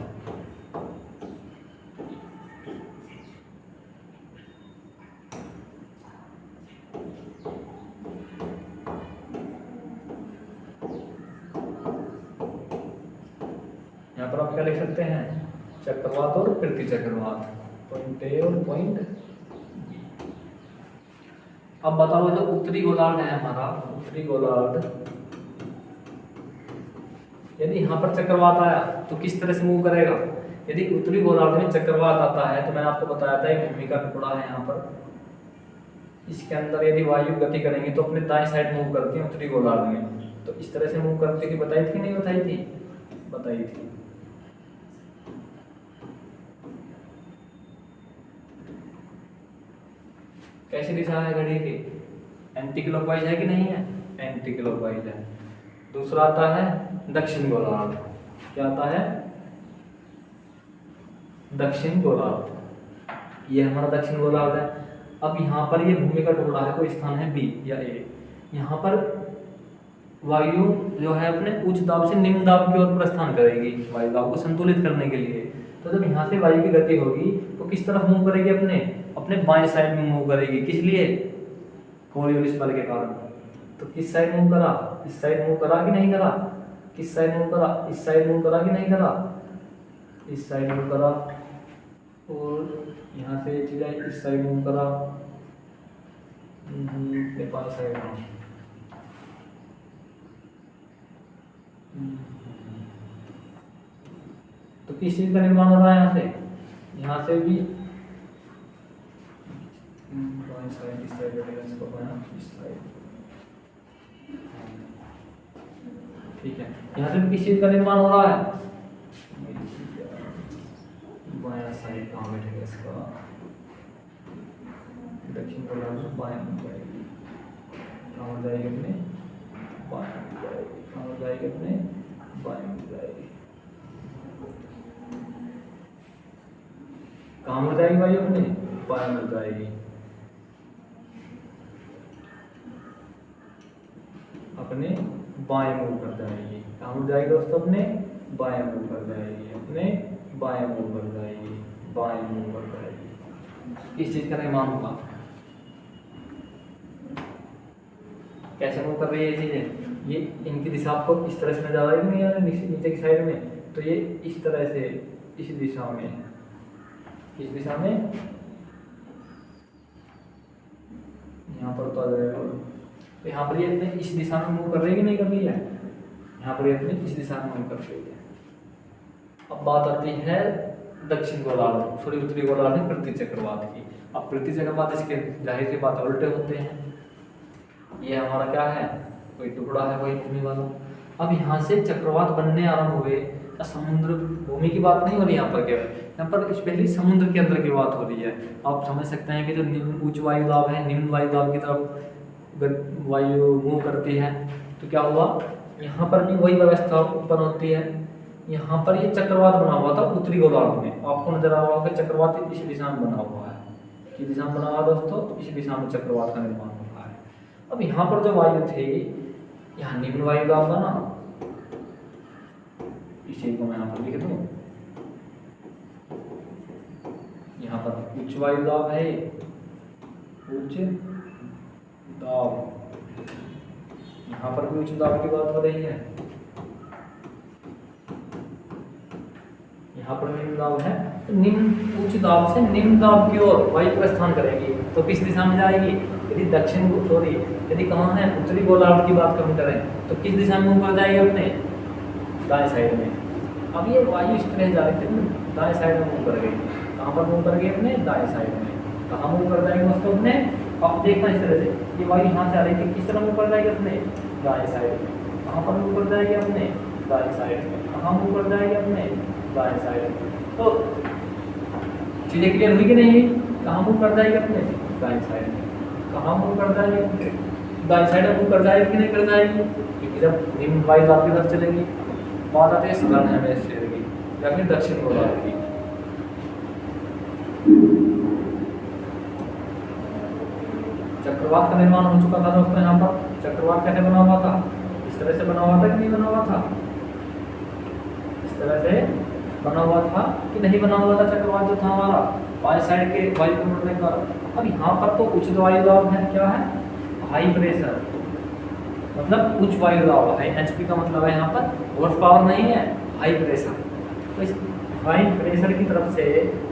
यहाँ पर आप क्या लिख सकते हैं? चक्रवात और प्रति चक्रवात, पॉइंट ए और पॉइंट। अब बताओ जो उत्तरी गोलार्ध है हमारा, उत्तरी गोलार्ध, यदि यहाँ पर चक्रवात आया तो किस तरह से मूव करेगा? यदि उत्तरी गोलार्ध में चक्रवात आता है तो मैंने आपको बताया था एक भूमि का टुकड़ा है यहाँ पर, इसके अंदर यदि वायु गति करेंगे तो अपने दाएं साइड मूव करती है उत्तरी गोलार्ध में। तो इस तरह से मूव करती थी, बताई थी नहीं बताई थी? बताई थी। कैसी दिशा है घड़ी की? एंटी क्लॉकवाइज है कि नहीं है? एंटी क्लॉकवाइज है। दूसरा आता है दक्षिण गोलार्ध। क्या आता है? दक्षिण गोलार्ध। ये हमारा दक्षिण गोलार्ध है। अब यहाँ पर ये भूमि का टुकड़ा है, कोई स्थान है बी या ए। यहाँ पर वायु जो है अपने उच्च दाब से निम्न दाब की ओर प्रस्थान करेगी वायु दाब को संतुलित करने के लिए। तो जब यहाँ से वायु की गति होगी तो किस तरफ मूव करेगी? अपने बाएं साइड में मूव करेगी। किस लिए? कोरियोलिस बल के कारण। तो किस साइड मूव करा? इस साइड मूव करा कि नहीं करा? किस साइड मूव करा, इस साइड मूव करा कि नहीं करा, इस साइड मूव करा, और यहाँ से चीज आई इस साइड मूव करा, नेपाल साइड में। तो किस चीज का निर्माण हो रहा है यहाँ से, यहाँ से भी इस साइड इसको बनाना, इस साइड, ठीक है। यहाँ से भी किस चीज का निर्माण हो रहा है, बायां साइड कहाँ बैठेगा इसका, दक्षिण गोलार्ध बायां में जाएगी, कहाँ जाएगी अपने बायां में जाएगी, कहाँ जाएगी अपने बायां में जाएगी, कहाँ में जाएगी भाई अपने बायां में जाएगी, अपने बाएं मुंह कर जाएगी, कहाँ में जाएगी दोस्तों अपने बाएं मुंह कर जाएगी, अपने बाएं मुंह कर जाएगी, बाएं मुंह कर जाएगी। इस चीज का निर्माण होगा, कैसे मूव कर रही है ये चीजें, ये इनकी दिशा आपको इस तरह से नजर आ रही है नीचे की साइड में, तो ये इस तरह से इस दिशा में, किस दिशा में, यहाँ पर तो आ जाएगा, तो यहाँ पर ये अपने इस दिशा में मूव कर रही है कि नहीं कर रही है, यहाँ पर ये अपने इस दिशा में मूव कर रही है। अब बात आती है दक्षिण गोलार्ध सॉरी उत्तरी गोलार्ध में पृथ्वी चक्रवात की। अब पृथ्वी चक्रवात इसके जाहिर सी बात उल्टे होते हैं, ये हमारा क्या है, कोई टुकड़ा है कोई भूमि वाला। अब यहाँ से चक्रवात बनने आरंभ हुए, समुद्र भूमि की बात नहीं हो रही यहाँ पर, केवल यहाँ पर स्पेशली समुद्र के अंदर की बात हो रही है। आप समझ सकते हैं कि जो निम्न उच्च वायु दाब है, निम्न वायु दाब की तरफ वायु मूव करती है, तो क्या हुआ, यहाँ पर भी वही व्यवस्था उत्पन्न होती है। यहाँ पर ये चक्रवात बना हुआ था उत्तरी गोलार्ध में, आपको नजर आ रहा होगा चक्रवात इस दिशा में बना हुआ है, किस दिशा में बना हुआ दोस्तों, इस दिशा में चक्रवात का निर्माण हो रहा है। अब यहाँ पर जो वायु थे, यहाँ निम्न वायु दाब बना, इस चीज को मैं यहाँ पर लिख दूं, यहाँ पर उच्च वायु दाब है, उच्च दाब, यहाँ पर भी उच्च दाब की बात हो रही है, यहाँ पर निम्न दाब है, तो निम्न उच्च दाब से निम्न दाब की ओर वायु प्रस्थान करेगी, तो किस दिशा में जाएगी, यदि दक्षिण सॉरी यदि कहाँ है उत्तरी गोलार्ध की बात हम करें, तो किस दिशा में मूव कर जाएगी अपने दाएं साइड में। अब ये वायु इस तरह जा रही थी, दाएं साइड में मूव कर गई, कहाँ पर मूव कर गई अपने दाएं साइड में, कहाँ मूव कर जाएगी दोस्तों अपने, अब देखना इस तरह से, ये वायु यहाँ से आ रही थी, किस तरह मूव कर जाएगी अपने दाएं साइड में, कहाँ पर मूव कर जाएगी अपने दाएं साइड में, कहाँ मूव कर जाएगी अपने दाएं साइड में। तो चीजें क्लियर हुई कि नहीं, कहाँ मूव कर जाएगी अपने दाएं साइड में, कहाँ मूव कर जाएगी दाएं साइड में, मूव कर जाएगी कि नहीं कर जाएगी, क्योंकि जब निम्न वायु दाब की तरफ चलेगी, बात आती है सदर्न हेमिस्फीयर की या फिर दक्षिण गोलार्ध की। चक्रवात का निर्माण हो चुका था दोस्तों, यहाँ पर चक्रवात कैसे बना हुआ था, इस तरह से बना हुआ था कि नहीं बना हुआ था, इस तरह से बना हुआ था कि नहीं बना हुआ था चक्रवात जो था हमारा बाएं साइड के वायु को मुड़ने का। अब यहाँ पर तो उच्च वायु दाब है, क्या है, हाई प्रेशर, मतलब उच्च वायु दाब, हाई एचपी का मतलब है यहाँ पर हॉर्स पावर नहीं है, हाई प्रेशर। तो इस हाई प्रेशर की तरफ से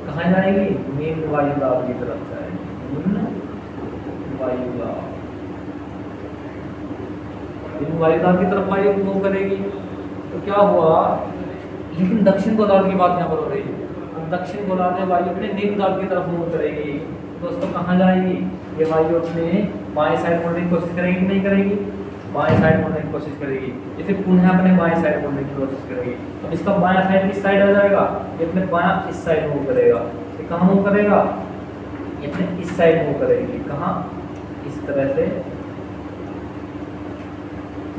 कहाँ जाएगी, निम्न वायु दाब की तरफ जाएगी, निम्न वायु दाब, निम्न वायु दाब की तरफ वायु मूव करेगी। तो क्या हुआ, लेकिन दक्षिण गोलार्ध की बात यहाँ पर हो रही है, दक्षिण गोलार्ध में वायु अपने निम्न दाब की तरफ मूव करेगी, दोस्तों कहाँ जाएगी, ये वायु अपने बाएं साइड मुड़ने की कोशिश करेगी कि नहीं करेगी, बाएं साइड मुड़ने की कोशिश करेगी, ये फिर पुनः अपने बाएं साइड मुड़ने की कोशिश करेगी। तो इसका बायां साइड किस साइड आ जाएगा, ये अपने बायां इस साइड मूव करेगा, ये कहाँ मूव करेगा, ये अपने इस साइड मूव करेगी, कहाँ, इस तरह से।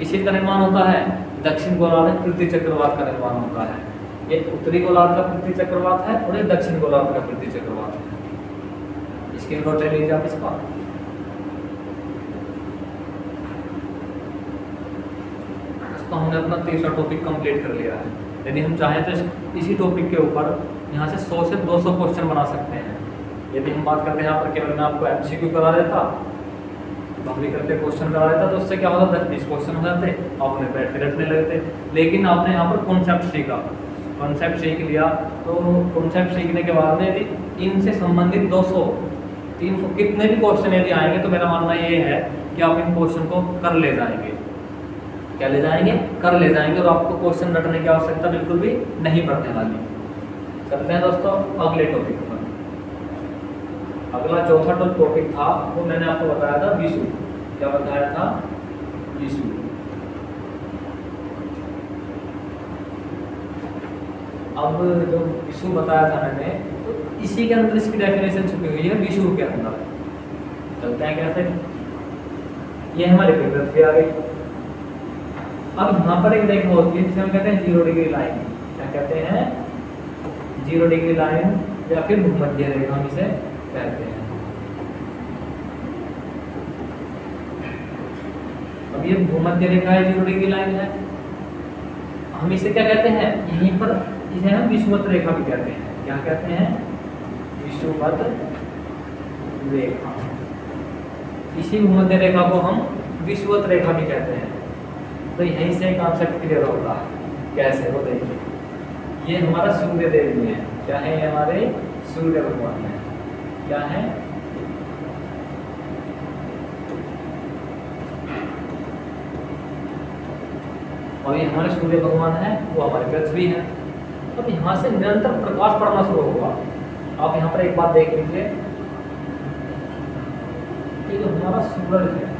इस चीज का निर्माण होता है दक्षिण गोलार्ध में पृथ्वी चक्रवात का निर्माण होता है। ये उत्तरी गोलार्ध का पृथ्वी चक्रवात है और ये दक्षिण गोलार्ध का पृथ्वी चक्रवात है। इसके नोट ले लीजिए आप इसका। तो हमने अपना तीसरा टॉपिक कंप्लीट कर लिया है। यदि हम चाहें तो इसी टॉपिक के ऊपर यहाँ से 100 से 200 क्वेश्चन बना सकते हैं। यदि हम बात करते हैं यहाँ पर केवल मैं आपको MCQ करा देता भाभी करके क्वेश्चन करा देता तो उससे क्या होता, 10-20 क्वेश्चन हो जाते, आपने बैठ के रटने लगते। लेकिन आपने यहाँ पर कॉन्सेप्ट सीखा, कॉन्सेप्ट सीख लिया, तो कॉन्सेप्ट सीखने के बाद में भी इनसे संबंधित 200-300 कितने भी क्वेश्चन यदि आएंगे तो मेरा मानना ये है कि आप इन क्वेश्चन को कर ले जाएंगे। क्या ले जाएंगे? कर ले जाएंगे, और आपको क्वेश्चन रटने की आवश्यकता बिल्कुल भी नहीं पड़ने वाली। चलते हैं दोस्तों अगले टॉपिक पर। अगला चौथा टॉपिक था वो मैंने आपको बताया था विषु। क्या बताया था? विषु। अब जो विषु बताया था मैंने, तो इसी के अंदर इसकी डेफिनेशन छुपी हुई है विषु के अंदर। चलते हैं कैसे। ये हमारे पेपर पे आ गई। अब यहाँ पर एक रेखा होती है जिसे हम कहते हैं 0 डिग्री लाइन। क्या कहते हैं? 0 डिग्री लाइन या फिर भूमध्य रेखा हम इसे कहते हैं। अब ये भूमध्य रेखा है, 0 डिग्री लाइन है। हम इसे क्या कहते हैं? यहीं पर इसे हम विषुवत रेखा भी कहते हैं। क्या कहते हैं? विषुवत रेखा। इसी भूमध्य रेखा को हम विषुवत रेखा भी कहते हैं। तो यहीं से कॉन्सेप्ट क्लियर होता है। कैसे? वो देखिए, ये हमारा सूर्य देव जी है। क्या है? ये हमारे सूर्य भगवान है। क्या है? और ये हमारे सूर्य भगवान है, वो हमारे पृथ्वी है। अब यहाँ से निरंतर प्रकाश पड़ना शुरू होगा। आप यहाँ पर एक बात देख लीजिए कि जो हमारा सूरज है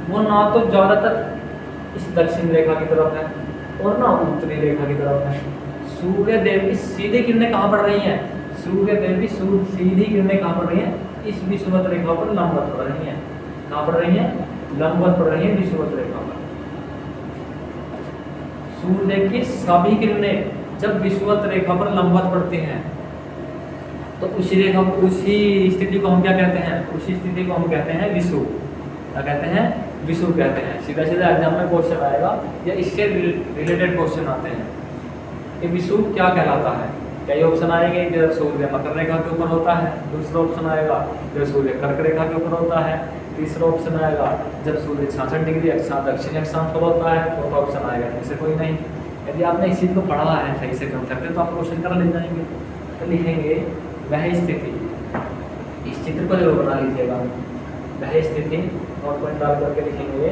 वो ना तो ज्यादातर इस दक्षिण रेखा की तरफ है और ना उत्तरी रेखा की तरफ है। सूर्य देव की सीधी किरणें कहाँ पड़ रही हैं? सूर्य देव की सीधी किरणें कहाँ पड़ रही हैं? इस विषुवत रेखा पर लंबवत पड़ रही हैं। कहाँ पड़ रही हैं? लंबवत पड़ रही हैं विषुवत रेखा पर। सूर्य की सभी किरणें जब विषुवत रेखा पर लंबवत पड़ती हैं तो उसी रेखा, उसी स्थिति को हम क्या कहते हैं? उसी स्थिति को हम कहते हैं विषुव। क्या कहते हैं? विषुव कहते हैं। सीधा सीधा एग्जाम में क्वेश्चन आएगा या इससे रिलेटेड क्वेश्चन आते हैं कि विषुव क्या कहलाता है। कई ऑप्शन आएंगे, जब सूर्य मकर रेखा के ऊपर होता है। दूसरा ऑप्शन आएगा जब सूर्य कर्क रेखा के ऊपर होता है। तीसरा ऑप्शन आएगा जब सूर्य 66 डिग्री दक्षिण अक्षांश पर होता है। चौथा ऑप्शन आएगा इनसे कोई नहीं। यदि आपने इस चीज़ को पढ़ा है सही से कॉन्सेप्ट तो आप क्वेश्चन कर ले जाएंगे। तो लिखेंगे वह स्थिति, इस चित्र को जरूर बना लीजिएगा। वह स्थिति और पॉइंट डाल करके लिखेंगे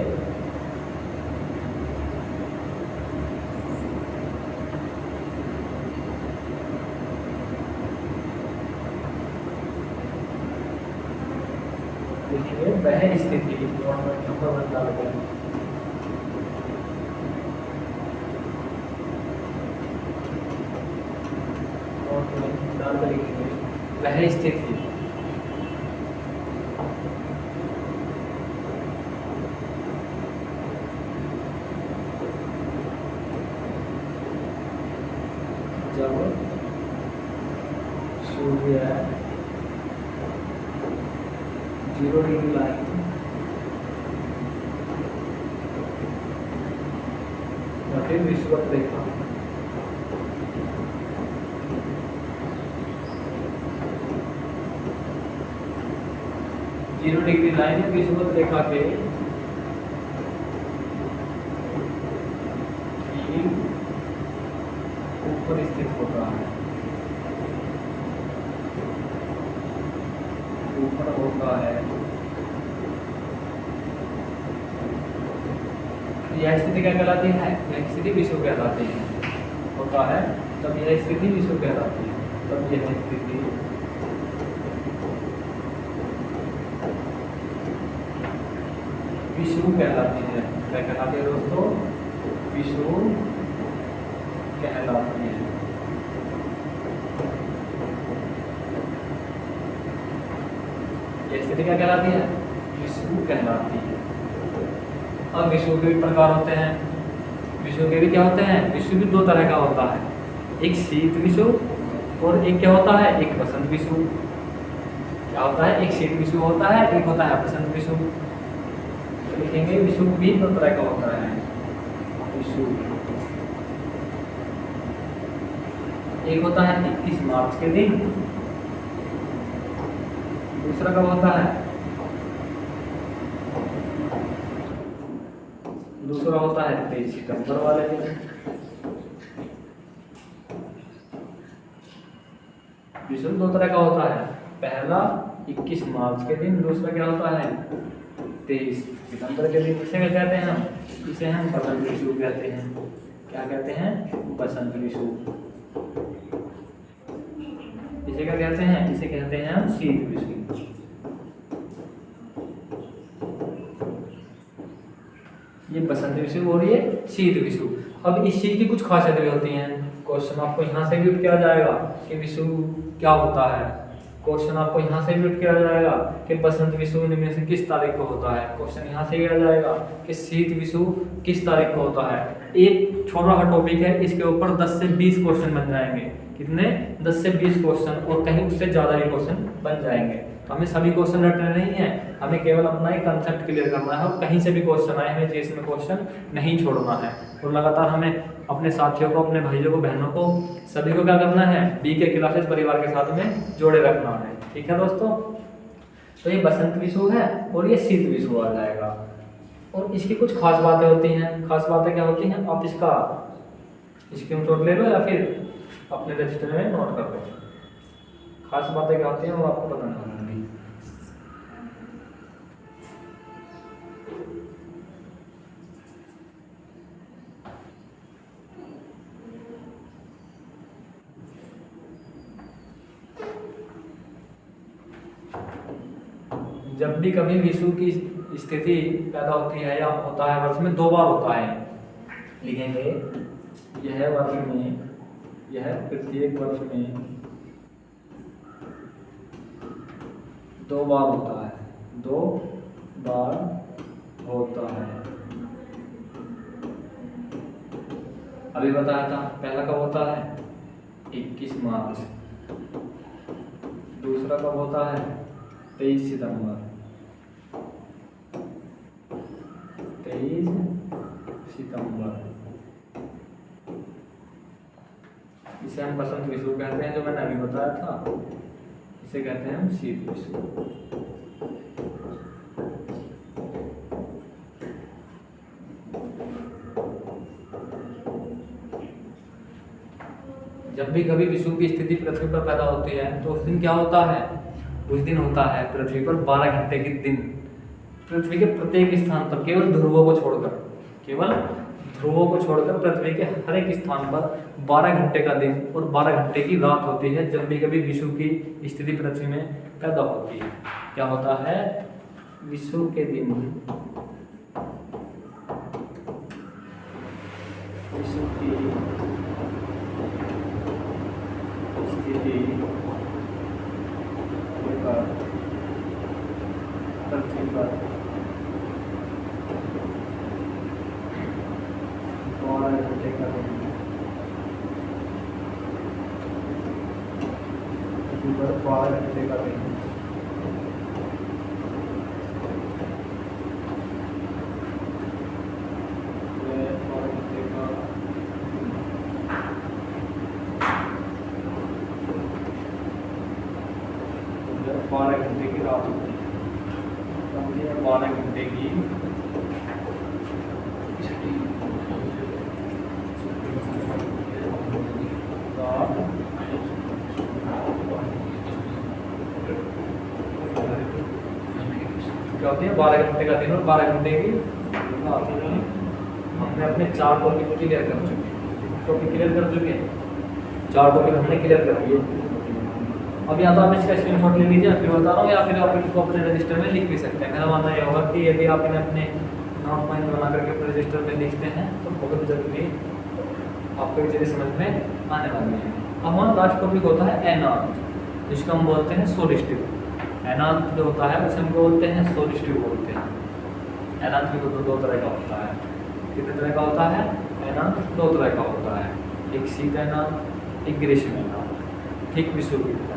वह स्थिति और पॉइंट डाल करके लिखेंगे वह स्थिति जब सूर्य 0 डिग्री लाइन या फिर विषुवत रेखा जीरो डिग्री लाइन है विषुवत रेखा के ऊपर स्थित होता है। ऊपर होता है यह स्थिति क्या कहलाती है? यह स्थिति विषुव कहलाती है। होता है तब यह स्थिति विषुव कहलाती है। तब यह स्थिति विषुव कहलाती है। क्या कहलाती है दोस्तों? विषुव कहलाती है। यह स्थिति क्या कहलाती है? विषुव कहलाती है। अब विषुव के भी प्रकार होते हैं। विषुव के भी क्या होते हैं? विषुव भी दो तरह का होता है, एक शीत विषुव और एक क्या होता है? एक वसंत विषुव। क्या होता है? एक शीत विषुव होता है, एक होता है वसंत विषुव। तो लिखेंगे विषुव भी दो तरह का होता है। विषुव एक होता है 21 मार्च के दिन, दूसरा कब होता है? दूसरा होता है 23 सितंबर वाले दिन। विषुव दो तरह का होता है, पहला 21 मार्च के दिन, दूसरा क्या होता है 23 सितंबर के दिन। इसे क्या कहते हैं हम? इसे हम बसंत विषुव कहते हैं। क्या कहते हैं? बसंत विषुव। इसे क्या कहते हैं? इसे कहते हैं हम शीत विषुव। ये बसंत विषुव और ये शीत विषुव। अब इस चीज की कुछ खासियतें भी होती हैं। क्वेश्चन आपको यहाँ से भी उठ के आ जाएगा कि विषुव क्या होता है। क्वेश्चन आपको यहाँ से भी उठ के आ जाएगा कि बसंत विषुव इनमें से किस तारीख को होता है। क्वेश्चन यहाँ से भी आ जाएगा कि शीत विषुव किस तारीख को होता है। एक छोटा सा टॉपिक है, इसके ऊपर 10 से 20 क्वेश्चन बन जाएंगे। कितने? 10 से 20 क्वेश्चन, और कहीं उससे ज़्यादा भी क्वेश्चन बन जाएंगे। तो हमें सभी क्वेश्चन रटने नहीं है, हमें केवल अपना ही कंसेप्ट क्लियर करना है। और कहीं से भी क्वेश्चन आए, हमें जेस में क्वेश्चन नहीं छोड़ना है। और लगातार हमें अपने साथियों को, अपने भाइयों को, बहनों को, सभी को क्या करना है? BK क्लासेस परिवार के साथ में जोड़े रखना है। ठीक है दोस्तों, तो ये बसंत विषुव है और ये शीत विषुव आ जाएगा। और इसकी कुछ खास बातें होती हैं। खास बातें क्या होती हैं? आप इसका स्क्रीनशॉट ले लो या फिर अपने रजिस्टर में नोट कर लो। खास बातें क्या होती हैं वो आपको पता नहीं होंगी। जब भी कभी विषुव की स्थिति पैदा होती है या होता है वर्ष में 2 बार होता है, लिखेंगे यह वर्ष में, यह प्रत्येक वर्ष में 2 बार होता है। 2 बार होता है। अभी बताया था। पहला कब होता है? 21 मार्च। दूसरा कब होता है? 23 सितंबर। 23 सितंबर। इसे हम बसंत विषुव कहते हैं, जो मैंने अभी बताया था। इसे कहते हैं हम शीत विषुव। जब भी कभी विषुव की स्थिति पृथ्वी पर पैदा होती है तो उस दिन क्या होता है? उस दिन होता है पृथ्वी पर 12 घंटे के दिन। पृथ्वी के प्रत्येक स्थान पर, केवल ध्रुवों को छोड़कर, केवल ध्रुवों को छोड़कर पृथ्वी के हर एक स्थान पर 12 घंटे का दिन और 12 घंटे की रात होती है। जब भी कभी विषुव की स्थिति पृथ्वी में पैदा होती है, क्या होता है? विषुव के दिन, विषुव की स्थिति पृथ्वी पर 12 घंटे का दिन, पृथ्वी पर 12 घंटे का दिन। बारह घंटे की रात होती है, 12 घंटे की क्या होती है? 12 घंटे का दिन और 12 घंटे की रात। हमने अपने 4 टॉपिक क्लियर कर चुके हैं। टॉपिक क्लियर कर चुके हैं, 4 टॉपिक हमने क्लियर कर दिए। अब या तो आप इसका स्क्रीनशॉट ले लीजिए, फिर बता रहा हूँ, या फिर आप इसको अपने रजिस्टर में लिख भी सकते हैं। मेरा मानना यह होगा कि यदि आप इन्हें अपने नोट पॉइंट बना करके अपने रजिस्टर में लिखते हैं तो बहुत जल्दी आपको एक चीज़ समझ में आने वाली है। अब हमारा लास्ट टॉपिक होता है एनांत, जिसको हम बोलते हैं सोलिस्टिव। एनांत जो होता है उसे हम बोलते हैं सोलिस्टिव बोलते हैं। एनांत भी दो तरह का होता है। कितने तरह का होता है? एनांत 2 तरह का होता है, एक शीत एनांत, एक ग्रीष्म एनांत, ठीक विषुव की तरह।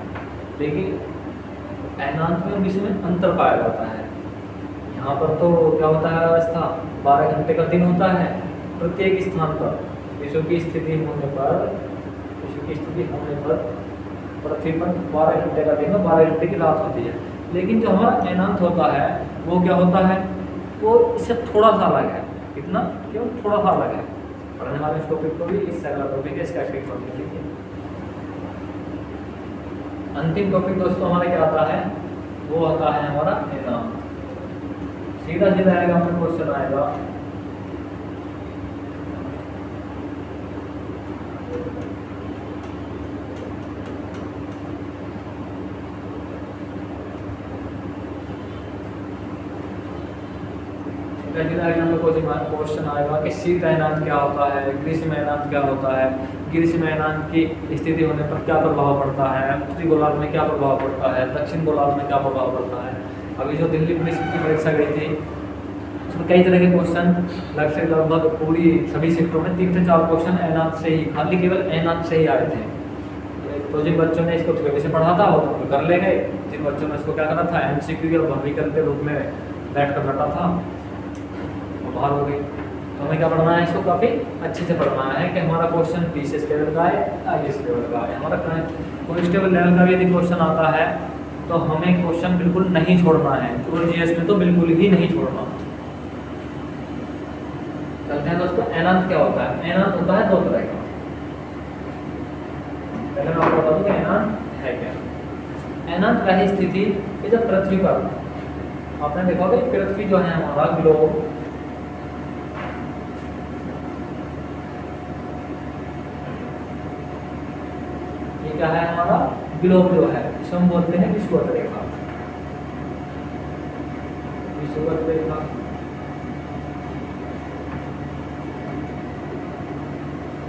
लेकिन एनांत में विषुव में अंतर पाया जाता है। यहाँ पर तो क्या होता है अवस्था? 12 घंटे का दिन होता है प्रत्येक स्थान पर। विषुव की स्थिति होने पर, विषुव की स्थिति होने पर पृथ्वी पर 12 घंटे का दिन और 12 घंटे की रात होती है। लेकिन जो हमारा एनांत होता है वो क्या होता है? वो इससे थोड़ा सा अलग है। कितना क्यों थोड़ा सा अलग है। पढ़ने वाले इस टॉपिक को भी, इससे अगला टॉपिक है इसका एक टॉपिक लिखिए। अंतिम टॉपिक दोस्तों हमारा क्या आता है, वो आता है हमारा एनांत। सीधा सीधा आएगा, हमें क्वेश्चन आएगा क्वेश्चन आएगा कि शीत अयनांत क्या होता है, ग्रीष्म अयनांत क्या होता है, ग्रीष्म अयनांत की स्थिति होने पर क्या प्रभाव पड़ता है, उत्तरी गोलार्ध में क्या प्रभाव पड़ता है, दक्षिण गोलार्ध में क्या प्रभाव पड़ता है। अभी जो दिल्ली पुलिस की परीक्षा गई थी उसमें कई तरह के क्वेश्चन लगभग पूरी सभी शिफ्टों में 3 से 4 क्वेश्चन अयनांत से ही, खाली केवल अयनांत से ही आए थे। तो जिन बच्चों ने इसको थोड़े से पढ़ा था वो तो कर ले गए, जिन बच्चों ने इसको क्या करा था MCQ या भविकल्प के रूप में बैठ कर रटा था बाहर हो गई। तो हमें क्या पढ़ना है, इसको काफ़ी अच्छे से पढ़ना है कि हमारा क्वेश्चन पीसीएस लेवल का है, आईएएस लेवल का है। हमारा कांस्टेबल लेवल का भी यदि क्वेश्चन आता है तो हमें क्वेश्चन बिल्कुल नहीं छोड़ना है, पूरे जीएस में तो बिल्कुल ही नहीं छोड़ना। चलते हैं दोस्तों, अयनांत क्या होता है। अयनांत होता है 2 तरह का। पहले मैं आपको बता दूं कि अयनांत है क्या। अयनांत वह स्थिति कि जब पृथ्वी पर, आपने देखा होगा पृथ्वी जो है हमारा ग्लोब, ये क्या है हमारा ग्लोब जो है, इसे हम बोलते हैं विषुवत रेखा। विषुवत रेखा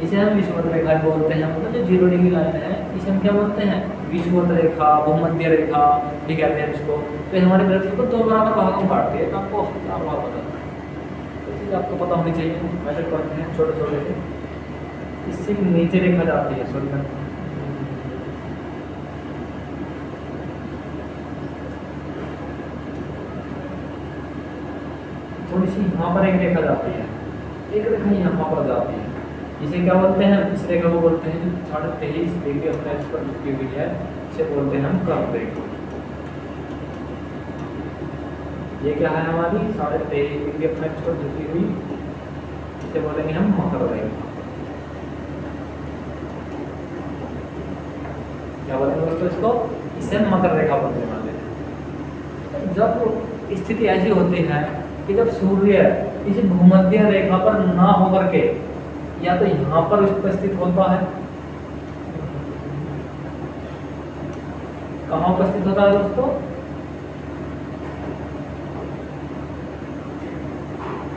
इसे हम विषुवत रेखा बोलते हैं, मतलब जो 0 डिग्री लाइन है इसे हम क्या बोलते हैं, विषुवत रेखा, भूमध्य रेखा भी कहते हैं इसको। तो ये हमारी पृथ्वी को 2 बराबर भागों में बांटती है। तो आपको 4 भाग पता है, तो चीज़ आपको पता होनी चाहिए। वैसे पढ़ते हैं छोटे छोटे से, इससे नीचे रेखा जाती है स्वर्ग, थोड़ी सी यहाँ पर एक रेखा जाती है, एक रेखा यहाँ पर जाती है। इसे क्या बोलते हैं, इस रेखा को बोलते हैं जो 23.5 डिग्री अपने एक्स पर झुकी हुई है, इसे बोलते हैं हम कर्क रेखा। ये क्या है हमारी 23.5 डिग्री अपने एक्स पर झुकी हुई, इसे बोलेंगे हम मकर रेखा। क्या बोलेंगे दोस्तों इसको, इसे मकर रेखा बोलने वाले हैं। जब स्थिति ऐसी होती है कि जब सूर्य इस भूमध्य रेखा पर ना होकर के या तो यहाँ पर उपस्थित होता है, कहाँ उपस्थित होता है दोस्तों,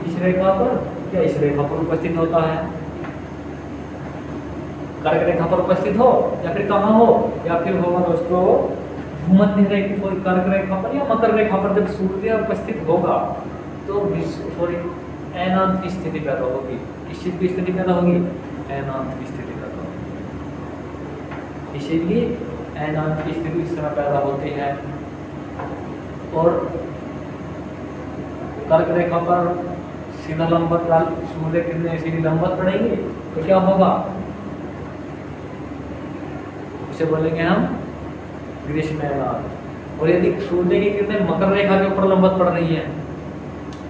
इस रेखा पर या इस रेखा पर उपस्थित होता है। कर्क रेखा पर उपस्थित हो या फिर कहाँ हो, या फिर होगा दोस्तों भूमध्य रेखा, कोई कर्क रेखा पर या मकर रेखा पर जब सूर्य उपस्थित होगा तो अयनांत की स्थिति पैदा होगी। किस चीज की स्थिति पैदा होगी, अयनांत की स्थिति पैदा होगी। इसीलिए अयनांत की स्थिति इस समय पैदा होती है। और कर्क रेखा पर सीधा लंबवत सूर्य किरणें सीधी लंबवत पड़ेंगी तो क्या होगा, उसे बोलेंगे हम ग्रीष्म अयनांत। और यदि सूर्य की किरणें मकर रेखा के ऊपर लंबवत पड़ रही है,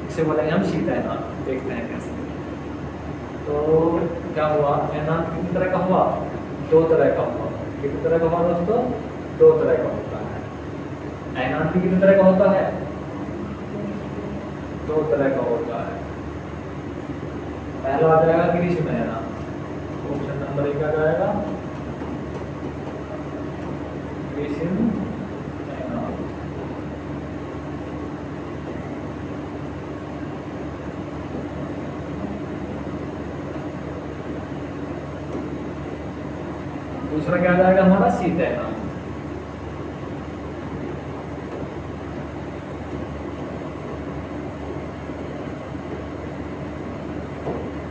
इसे बोलेंगे हम शीत अयनांत। देखते हैं कैसे। तो क्या हुआ, अयनांत कितनी तरह का हुआ, 2 तरह का हुआ। कितनी तरह का हुआ दोस्तों, 2 तरह का होता है। अयनांत भी कितनी तरह का होता है, 2 तरह का होता है। पहला आ जाएगा ग्रीष्म अयनांत, ऑप्शन नंबर 1 आ जाएगा ग्रीष्म अयनांत। दूसरा क्या आ जाएगा हमारा शीत अयनांत।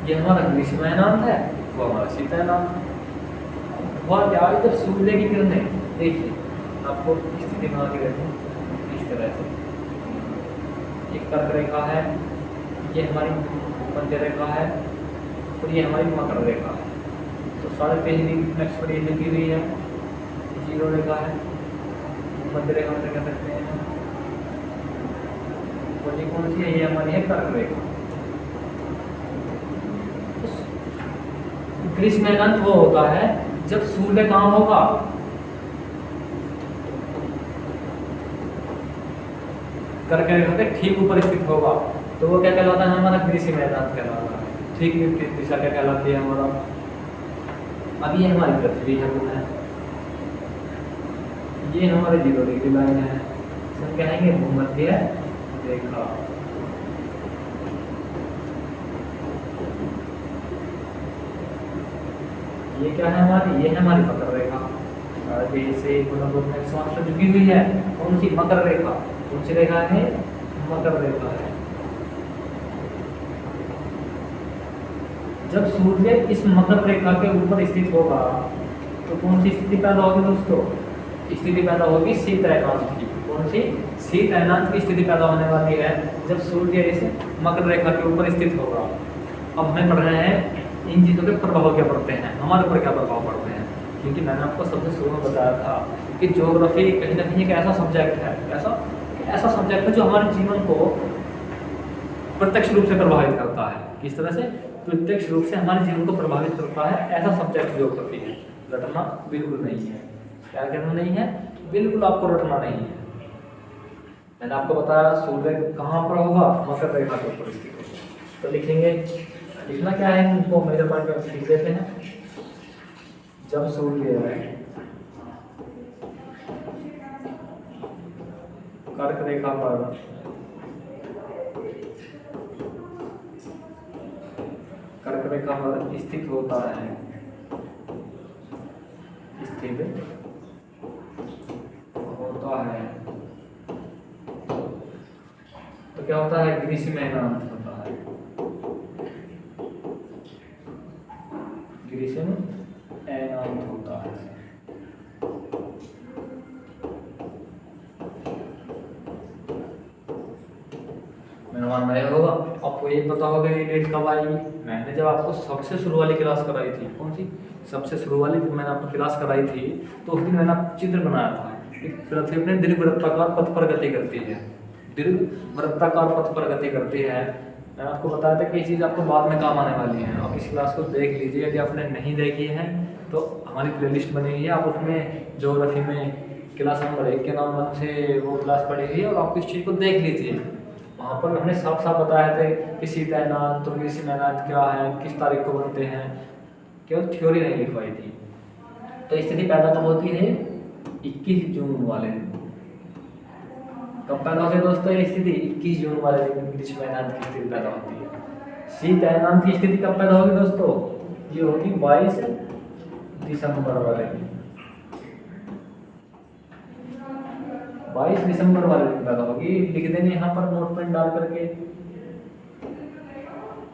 ये हमारा ग्रीष्म अयनांत है, वो हमारा शीत अयनांत। हुआ क्या, जब सूर्य की किरणें, देखिए आपको स्थिति बना के रखें इस तरह से, एक कर्क रेखा है, ये हमारी मध्य रेखा है और ये हमारी मकर रेखा है। तो 23.5 डिग्री नेक्स्ट पर ये लिखी हुई है, 0 रेखा है, मध्य रेखा में कह सकते हैं। और ये कौन सी है, ये हमारी है कर्क रेखा। ग्रीष्म अनंत वो होता है जब सूर्य कहाँ होगा, कर्क रेखा के ठीक ऊपर स्थित होगा, तो वो क्या कहलाता है, हमारा ग्रीष्म अनंत कहलाता है। ठीक विपरीत दिशा क्या कहलाती है हमारा, अब ये हमारी पृथ्वी है, ये हमारे 0 डिग्री लाइन है, हम कहेंगे भूमध्य रेखा। ये क्या है हमारी, ये है हमारी मकर रेखा, से समांतर झुकी हुई है। कौन सी, मकर रेखा। कौन सी रेखा है, मकर रेखा है। जब सूर्य इस मकर रेखा के ऊपर स्थित होगा तो कौन सी स्थिति पैदा होगी दोस्तों, स्थिति पैदा होगी शीत अयनांत की। कौन सी, शीत अयनांत की स्थिति पैदा होने वाली है जब सूर्य इस मकर रेखा के ऊपर स्थित होगा। अब हमें पढ़ रहे हैं इन चीज़ों के प्रभाव क्या पड़ते हैं, हमारे ऊपर क्या प्रभाव पड़ते हैं। क्योंकि मैंने आपको सबसे शुरू में बताया था कि ज्योग्राफी कहीं ना कहीं एक ऐसा सब्जेक्ट है, ऐसा सब्जेक्ट है जो हमारे जीवन को प्रत्यक्ष रूप से प्रभावित करता है। किस तरह से, प्रत्यक्ष रूप से हमारे जीवन को प्रभावित करता है, ऐसा सब्जेक्ट ज्योग्राफी है। रटना बिल्कुल नहीं है, क्या करना नहीं है, बिल्कुल आपको रटना नहीं है। मैंने आपको बताया सूर्य कहाँ पर होगा, मकर रेखा के ऊपर स्थित होगा। तो लिखेंगे, लिखना क्या है, उनको मेजर पॉइंट पर लिख देते हैं। जब सूर्य कर्क रेखा पर स्थित होता है, तो क्या होता है, ग्रीष्म अयनांत होता है। ग्रीष्म अयनांत होता है। मेरा मानना यह होगा, आपको ये पता होगा ये डेट कब आई। मैंने जब आपको सबसे शुरू वाली क्लास कराई थी, कौन सी, सबसे शुरू वाली जब मैंने आपको क्लास कराई थी तो उस दिन मैंने चित्र बनाया था। पृथ्वी अपने दीर्घवृत्ताकार पथ पर गति करती है, दीर्घवृत्ताकार पथ पर गति करती है। मैंने आपको बताया था कि ये चीज़ आपको बाद में काम आने वाली है। आप इस क्लास को देख लीजिए, यदि आपने नहीं देखी है तो हमारी प्लेलिस्ट बनी हुई है, आप उसमें ज्योग्राफी में क्लास नंबर 1 के नाम से वो क्लास पढ़ी हुई है और आप इस चीज़ को देख लीजिए। वहाँ पर हमने साफ साफ बताया था कि शीत अयनांत और ग्रीष्म अयनांत क्या है, किस तारीख को बनते हैं, केवल थ्योरी नहीं लिखवाई थी। तो स्थिति पैदा कब होती है, 21 जून वाले दिन। कब पैदा होती है दोस्तों ये स्थिति, 21 जून वाले दिन ग्रीष्म अयनांत की स्थिति पैदा होती है। शीत अयनांत की स्थिति कब पैदा होगी दोस्तों, ये होगी 22 दिसंबर वाले दिन। 22 दिसंबर वाले दिन पैदा होगी। लिख देंगे यहाँ पर नोट पेन डाल करके,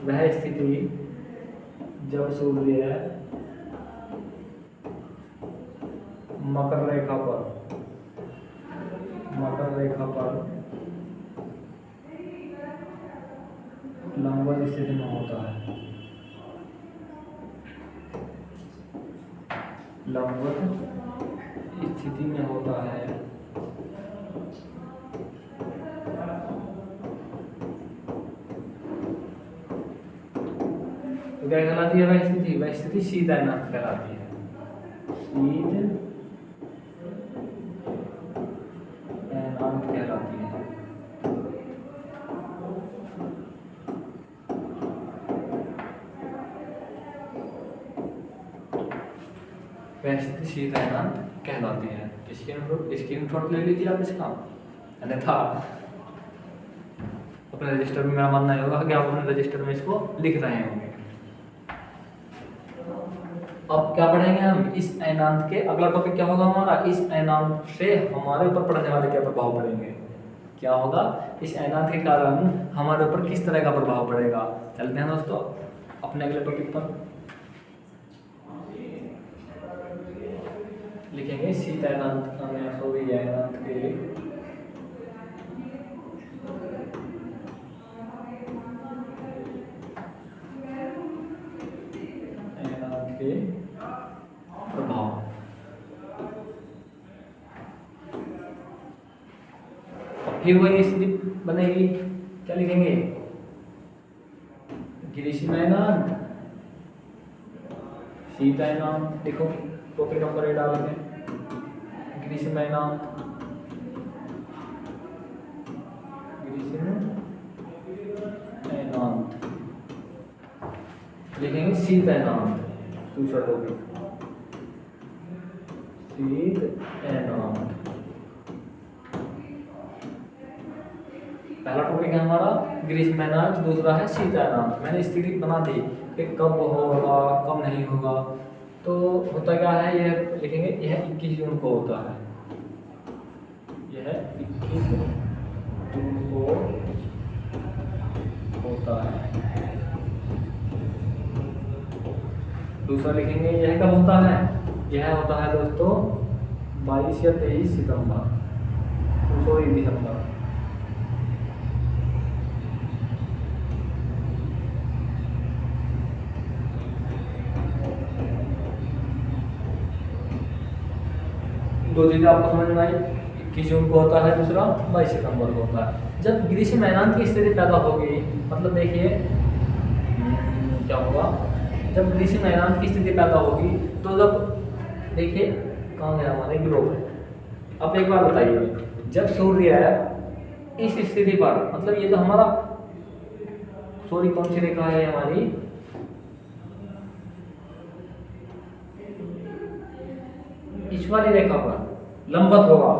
वह स्थिति जब सूर्य मकर रेखा पर लंबवत स्थिति में होता है। लंबवत स्थिति में होता है तो क्या कहलाती है वह स्थिति, वह स्थिति शीत अयनांत कहलाती है। शीत अयनांत कहलाती है। वह स्थिति शीत अयनांत कहलाती है। स्क्रीनशॉट ले लीजिए आप इसका, अन्यथा अपने रजिस्टर में, मेरा मानना होगा कि आप अपने रजिस्टर में इसको लिख रहे होंगे। अब क्या पढ़ेंगे हम, इस अयनांत के, अगला टॉपिक क्या होगा हमारा, इस अयनांत से हमारे ऊपर पड़ने वाले क्या प्रभाव पड़ेंगे, क्या होगा, इस अयनांत के कारण हमारे ऊपर किस तरह का प्रभाव पड़ेगा। चलते हैं दोस्तों अपने अगले टॉपिक पर। लिखेंगे शीत अयनांत अयनांत के प्रभाव। फिर वही स्थिति बनेगी, क्या लिखेंगे, ग्रीष्म अयनांत सी तैनात, देखो टॉपिक नंबर 8 डाल दें, ग्रीष्म तैनात, लिखेंगे सी तैनात, दूसरा टॉपिक शीत तैनात। पहला टॉपिक है हमारा ग्रीष्म तैनात, दूसरा है शीत तैनात। मैंने स्थिति बना दी कि कब होगा कब नहीं होगा। तो होता क्या है, यह लिखेंगे, यह 21 जून को होता है, यह 21 जून को होता है। दूसरा लिखेंगे यह कब होता है, यह होता है दोस्तों 22 या 23 सितंबर, सॉरी दिसंबर। दो चीजें आपको समझ में आई, 21 जून को होता है, दूसरा 22 सितंबर को होता है। जब ग्रीष्म तैनात की स्थिति पैदा होगी, मतलब देखिए क्या होगा, जब ग्रीष्म तैनात की स्थिति पैदा होगी तो जब देखिए कहाँ गया हमारे ग्लोब। अब एक बार बताइए, जब सूर्य इस स्थिति पर, मतलब ये तो हमारा सॉरी कौन सी रेखा है हमारी, इस वाली रेखा पर लंबवत होगा।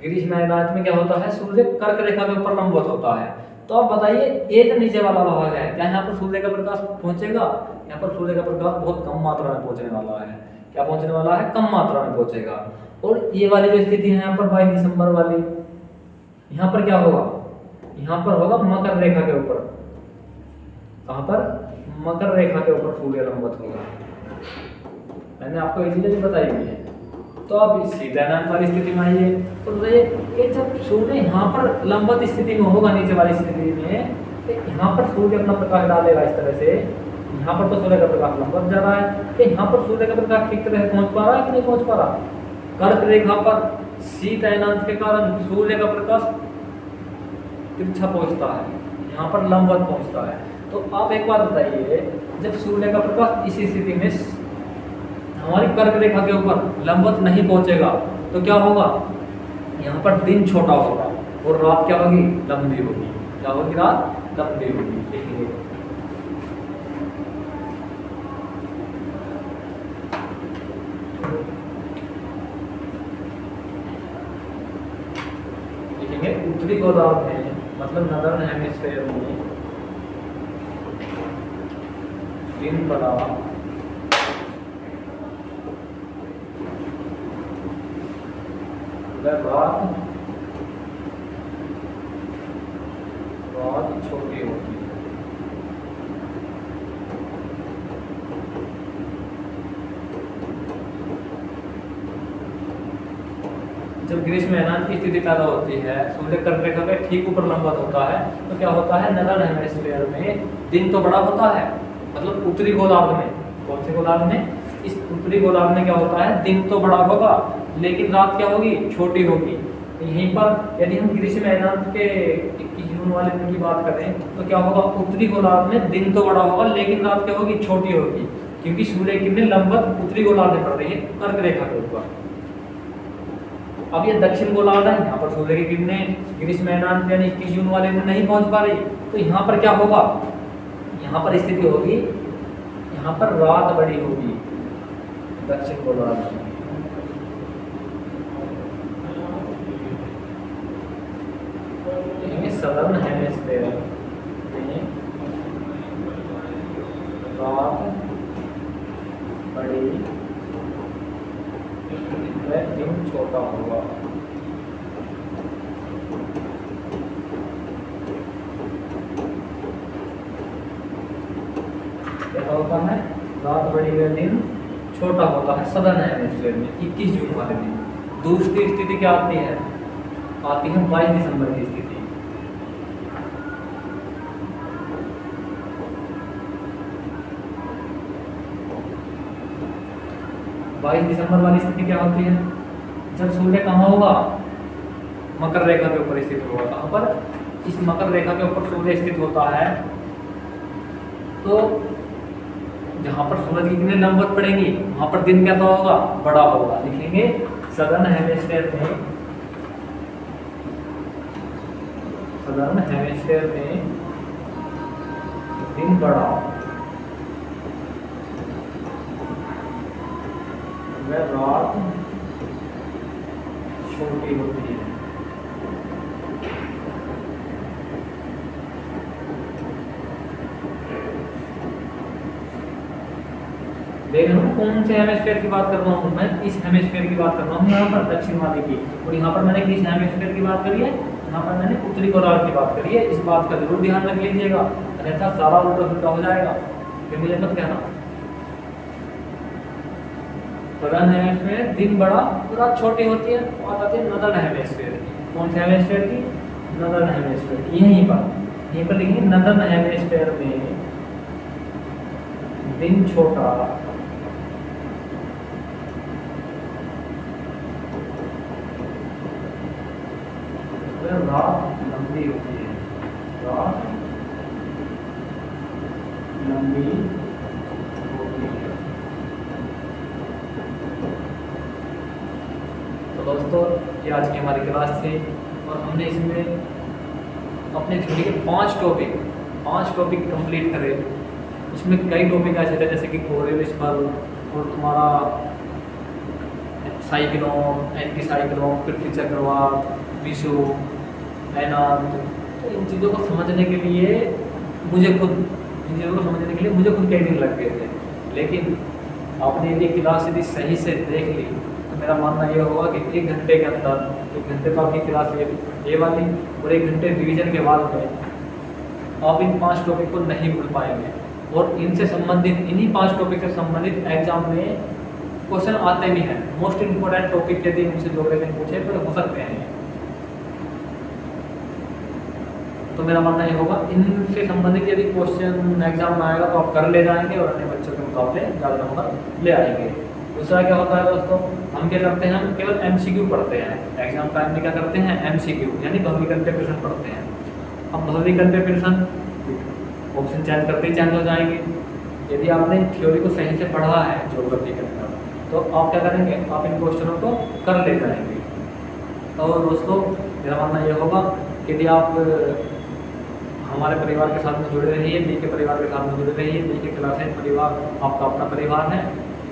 ग्रीष्म तैनात में क्या होता है, सूर्य कर्क रेखा के ऊपर लंबवत होता है। तो आप बताइए, ये जो नीचे वाला भाग है, क्या यहाँ पर सूर्य का प्रकाश पहुंचेगा? यहाँ पर सूर्य का प्रकाश बहुत कम मात्रा में पहुंचने वाला है। क्या पहुंचने वाला है? कम मात्रा में पहुंचेगा। और ये वाली जो स्थिति है यहाँ पर 22 दिसंबर वाली, यहाँ पर क्या होगा, यहाँ पर होगा मकर रेखा के ऊपर। कहाँ पर? मकर रेखा के ऊपर सूर्य लंबवत होगा। मैंने आपको ये चीजें बताई हुई है। तो अब शीत तैनात वाली स्थिति में आइए, तो ये जब सूर्य यहाँ पर लंबवत स्थिति में होगा, नीचे वाली स्थिति में, तो यहाँ पर सूर्य अपना प्रकाश डालेगा इस तरह से। यहाँ पर तो सूर्य का प्रकाश लंबवत जा रहा है, तो यहाँ पर सूर्य का प्रकाश ठीक तरह से पहुंच पा रहा है कि नहीं पहुंच पा रहा? कर्क रेखा पर शीत तैनात के कारण सूर्य का प्रकाश तिरछा पहुंचता है, यहाँ पर लंबवत पहुंचता है। तो आप एक बात बताइए, जब सूर्य का प्रकाश इसी स्थिति में हमारी कर्क रेखा के ऊपर लंबवत नहीं पहुंचेगा तो क्या होगा, यहाँ पर दिन छोटा होगा और रात क्या होगी, लंबी होगी। क्या होगी? रात लंबी होगी। देखिए देखेंगे, उत्तरी गोलार्ध में, मतलब नदर्न हेमिस्फीयर में दिन बड़ा रात छोटी होती है। जब ग्रीष्म तैनात की स्थिति पैदा होती है, सूर्य कर्क रेखा के ठीक ऊपर लंबवत होता है, तो क्या होता है, नदर्न हेमिस्फीयर में दिन तो बड़ा होता है, मतलब उत्तरी गोलार्ध में। कौन से गोलार्ध में? इस उत्तरी गोलार्ध में क्या होता है, दिन तो बड़ा होगा लेकिन रात क्या होगी, छोटी होगी। यहीं पर यदि हम ग्रीष्म तैनात के 21 जून वाले दिन की बात करें तो क्या होगा, उत्तरी गोलार्ध में दिन तो बड़ा होगा लेकिन रात क्या होगी, छोटी होगी, क्योंकि सूर्य किरणें लंबवत उत्तरी गोलार्ध में पड़ रही है, कर्क रेखा के ऊपर। अब ये दक्षिण गोलार्ध है, यहाँ पर सूर्य की किरणें ग्रीष्म तैनात यानी 21 जून वाले दिन नहीं पहुंच पा रही, तो यहाँ पर क्या होगा, यहाँ पर स्थिति होगी, यहाँ पर रात बड़ी होगी दक्षिण गोलार्ध में। सदर्न हेमिस्फीयर में रात बड़ी व दिन छोटा होगा। क्या होता है, रात बड़ी व दिन छोटा होता है सदर्न हेमिस्फीयर में 21 जून वाले दिन। दूसरी स्थिति क्या आती है, आती है 22 दिसंबर की स्थिति। 22 दिसंबर वाली स्थिति क्या होती है, जब सूर्य कहाँ होगा, मकर रेखा के ऊपर स्थित होगा। कहाँ पर? इस मकर रेखा के ऊपर सूर्य स्थित होता है। तो जहाँ पर सूरज की किरणें लंबवत पड़ेंगी वहाँ पर दिन कैसा होगा, बड़ा होगा। लिखेंगे सदर्न हेमिस्फीयर में दिन बड़ा व रात छोटी होती है। देख लो कौन से हेमिस्फीयर की बात कर रहा हूँ मैं, इस हेमिस्फीयर की बात कर रहा हूँ यहाँ पर दक्षिण वाले की, और यहाँ पर मैंने किस हेमिस्फीयर की बात करी है, यहाँ पर मैंने उत्तरी गोलार्ध की बात करी है। इस बात का जरूर ध्यान रख लीजिएगा, अन्यथा सारा उल्टा पुल्टा हो जाएगा, फिर मुझे मत कहना। सदर्न हेमिस्फीयर दिन बड़ा और रात छोटी होती है। बात आती है नदर्न हेमिस्फीयर की। कौन से हेमिस्फीयर की, नदर्न हेमिस्फीयर की। यहीं पर लिखेंगे नदर्न हेमिस्फीयर में दिन छोटा रात लंबी होती है, रात लंबी होती है। तो दोस्तों ये आज की हमारी क्लास थी, और हमने इसमें अपने थ्योरी के 5 टॉपिक कंप्लीट करे। इसमें कई टॉपिक ऐसे थे जैसे कि कोरिलेस बल और तुम्हारा साइक्लोन, एंटी साइक्लोन, पृथ्वी चक्रवात, विषुव, एनार्थ। तो इन चीज़ों को समझने के लिए मुझे खुद कई दिन लग गए थे, लेकिन आपने यदि क्लास यदि सही से देख ली तो मेरा मानना यह होगा कि 1 घंटे के अंदर, 1 घंटे तो आपकी क्लास ये वाली और 1 घंटे रिवीजन के बाद में आप इन 5 टॉपिक को नहीं भूल पाएंगे। और इनसे संबंधित, इन्हीं 5 टॉपिक से संबंधित एग्जाम में क्वेश्चन आते भी हैं। मोस्ट इम्पोर्टेंट टॉपिक यदि उनसे ज्योग्राफी पूछे तो हो सकते हैं। तो मेरा मानना ये होगा इनसे संबंधित यदि क्वेश्चन एग्जाम में आएगा तो आप कर ले जाएंगे और अन्य बच्चों के मुकाबले ज़्यादा नंबर ले आएंगे। दूसरा क्या होता है दोस्तों, हम क्या करते हैं, हम केवल MCQ पढ़ते हैं। एग्जाम टाइम में क्या करते हैं, MCQ यानी बहुविकल्पीय प्रश्न पढ़ते हैं। अब बहुविकल्पीय प्रश्न ऑप्शन चेंज करते ही चेंज हो जाएंगे। यदि आपने थ्योरी को सही से पढ़ा है ज्योग्राफी के अंदर तो आप क्या करेंगे, आप इन क्वेश्चनों को कर ले जाएंगे। और दोस्तों मेरा मानना यह होगा कि यदि आप हमारे परिवार के साथ में जुड़े रहिए, बी के परिवार के साथ में जुड़े रहिए। बी के क्लासेज परिवार आपका अपना परिवार है।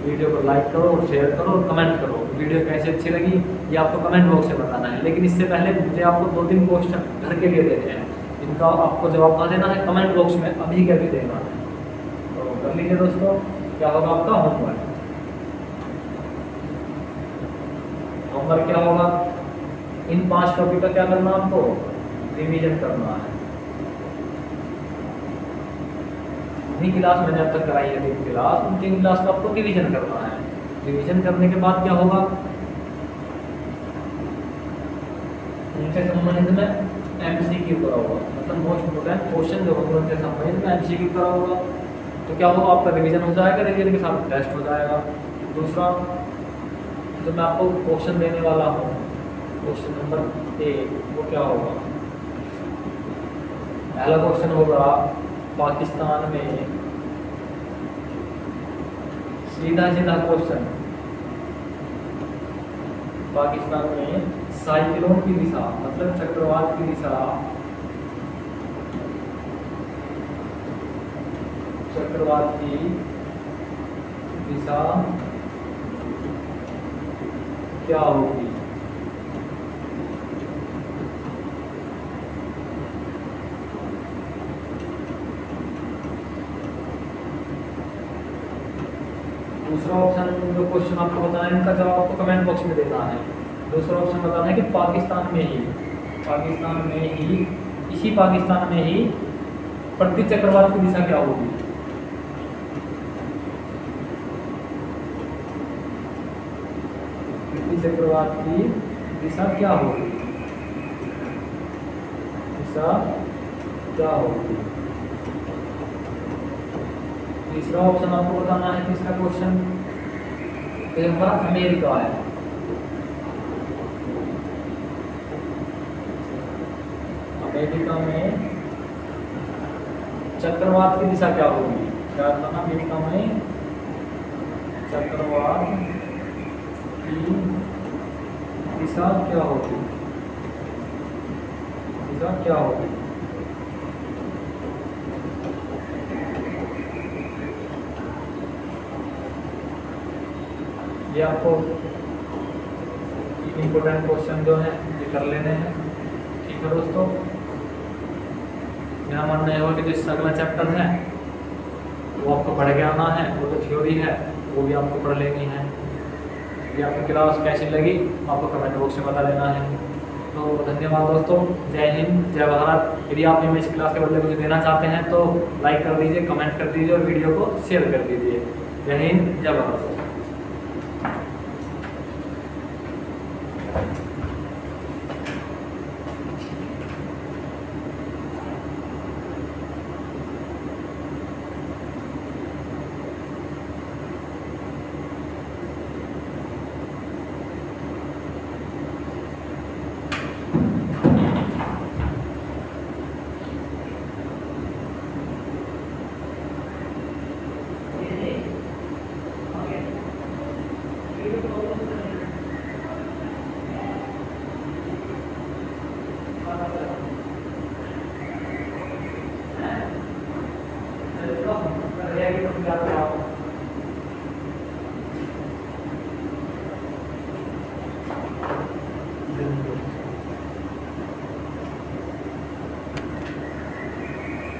वीडियो को लाइक करो और शेयर करो और कमेंट करो। वीडियो कैसे अच्छी लगी ये आपको कमेंट बॉक्स में बताना है, लेकिन इससे पहले मुझे आपको 2-3 क्वेश्चन घर के लिए देने हैं। इनका आपको जवाब ना देना है, कमेंट बॉक्स में अभी के अभी देना है। तो कर लीजिए दोस्तों। क्या होगा आपका होमवर्क क्या होगा, इन 5 टॉपिक का क्या करना है, आपको रिवीजन करना है। जितनी क्लास मैंने अब तक कराई है 3 क्लास, उन 3 क्लास का आपको रिवीजन करना है। रिवीजन करने के बाद क्या होगा, उनसे संबंधित में MCQ करा होगा, मतलब मोस्ट इम्पोर्टेंट क्वेश्चन जो होंगे उनसे संबंधित में MCQ करा होगा। तो क्या होगा, आपका रिवीजन हो जाएगा, रिवीजन के साथ टेस्ट हो जाएगा। दूसरा जो मैं आपको क्वेश्चन देने वाला हूँ, क्वेश्चन नंबर 1 वो क्या होगा, पहला क्वेश्चन होगा पाकिस्तान में, सीधा क्वेश्चन, पाकिस्तान में साइक्लोन की दिशा मतलब चक्रवात की दिशा, चक्रवात की दिशा क्या होगी। दूसरा ऑप्शन जो क्वेश्चन आपको बताना है इनका जवाब आपको कमेंट बॉक्स में देना है। दूसरा ऑप्शन बताना है कि पाकिस्तान में ही इसी पाकिस्तान में ही प्रति चक्रवात की दिशा क्या होगी। प्रति चक्रवात की दिशा क्या होगी, दिशा क्या होगी। तीसरा ऑप्शन आपको बताना है, तीसरा क्वेश्चन ये हमारा अमेरिका है। अमेरिका में चक्रवात की दिशा क्या होगी। याद रखना अमेरिका में चक्रवात की दिशा क्या होगी, दिशा क्या होगी। ये आपको इम्पोर्टेंट क्वेश्चन जो है ये कर लेने हैं। ठीक है दोस्तों, यहाँ मानना है कि जो अगला चैप्टर है वो आपको पढ़ के आना है, वो जो थ्योरी है वो भी आपको पढ़ लेनी है। ये आपको क्लास कैसी लगी आपको कमेंट बॉक्स में बता देना है। तो धन्यवाद दोस्तों, जय हिंद जय भारत। यदि आप इमेज क्लास के बदले कुछ देना चाहते हैं तो लाइक कर दीजिए, कमेंट कर दीजिए और वीडियो को शेयर कर दीजिए। जय हिंद जय भारत। Okay.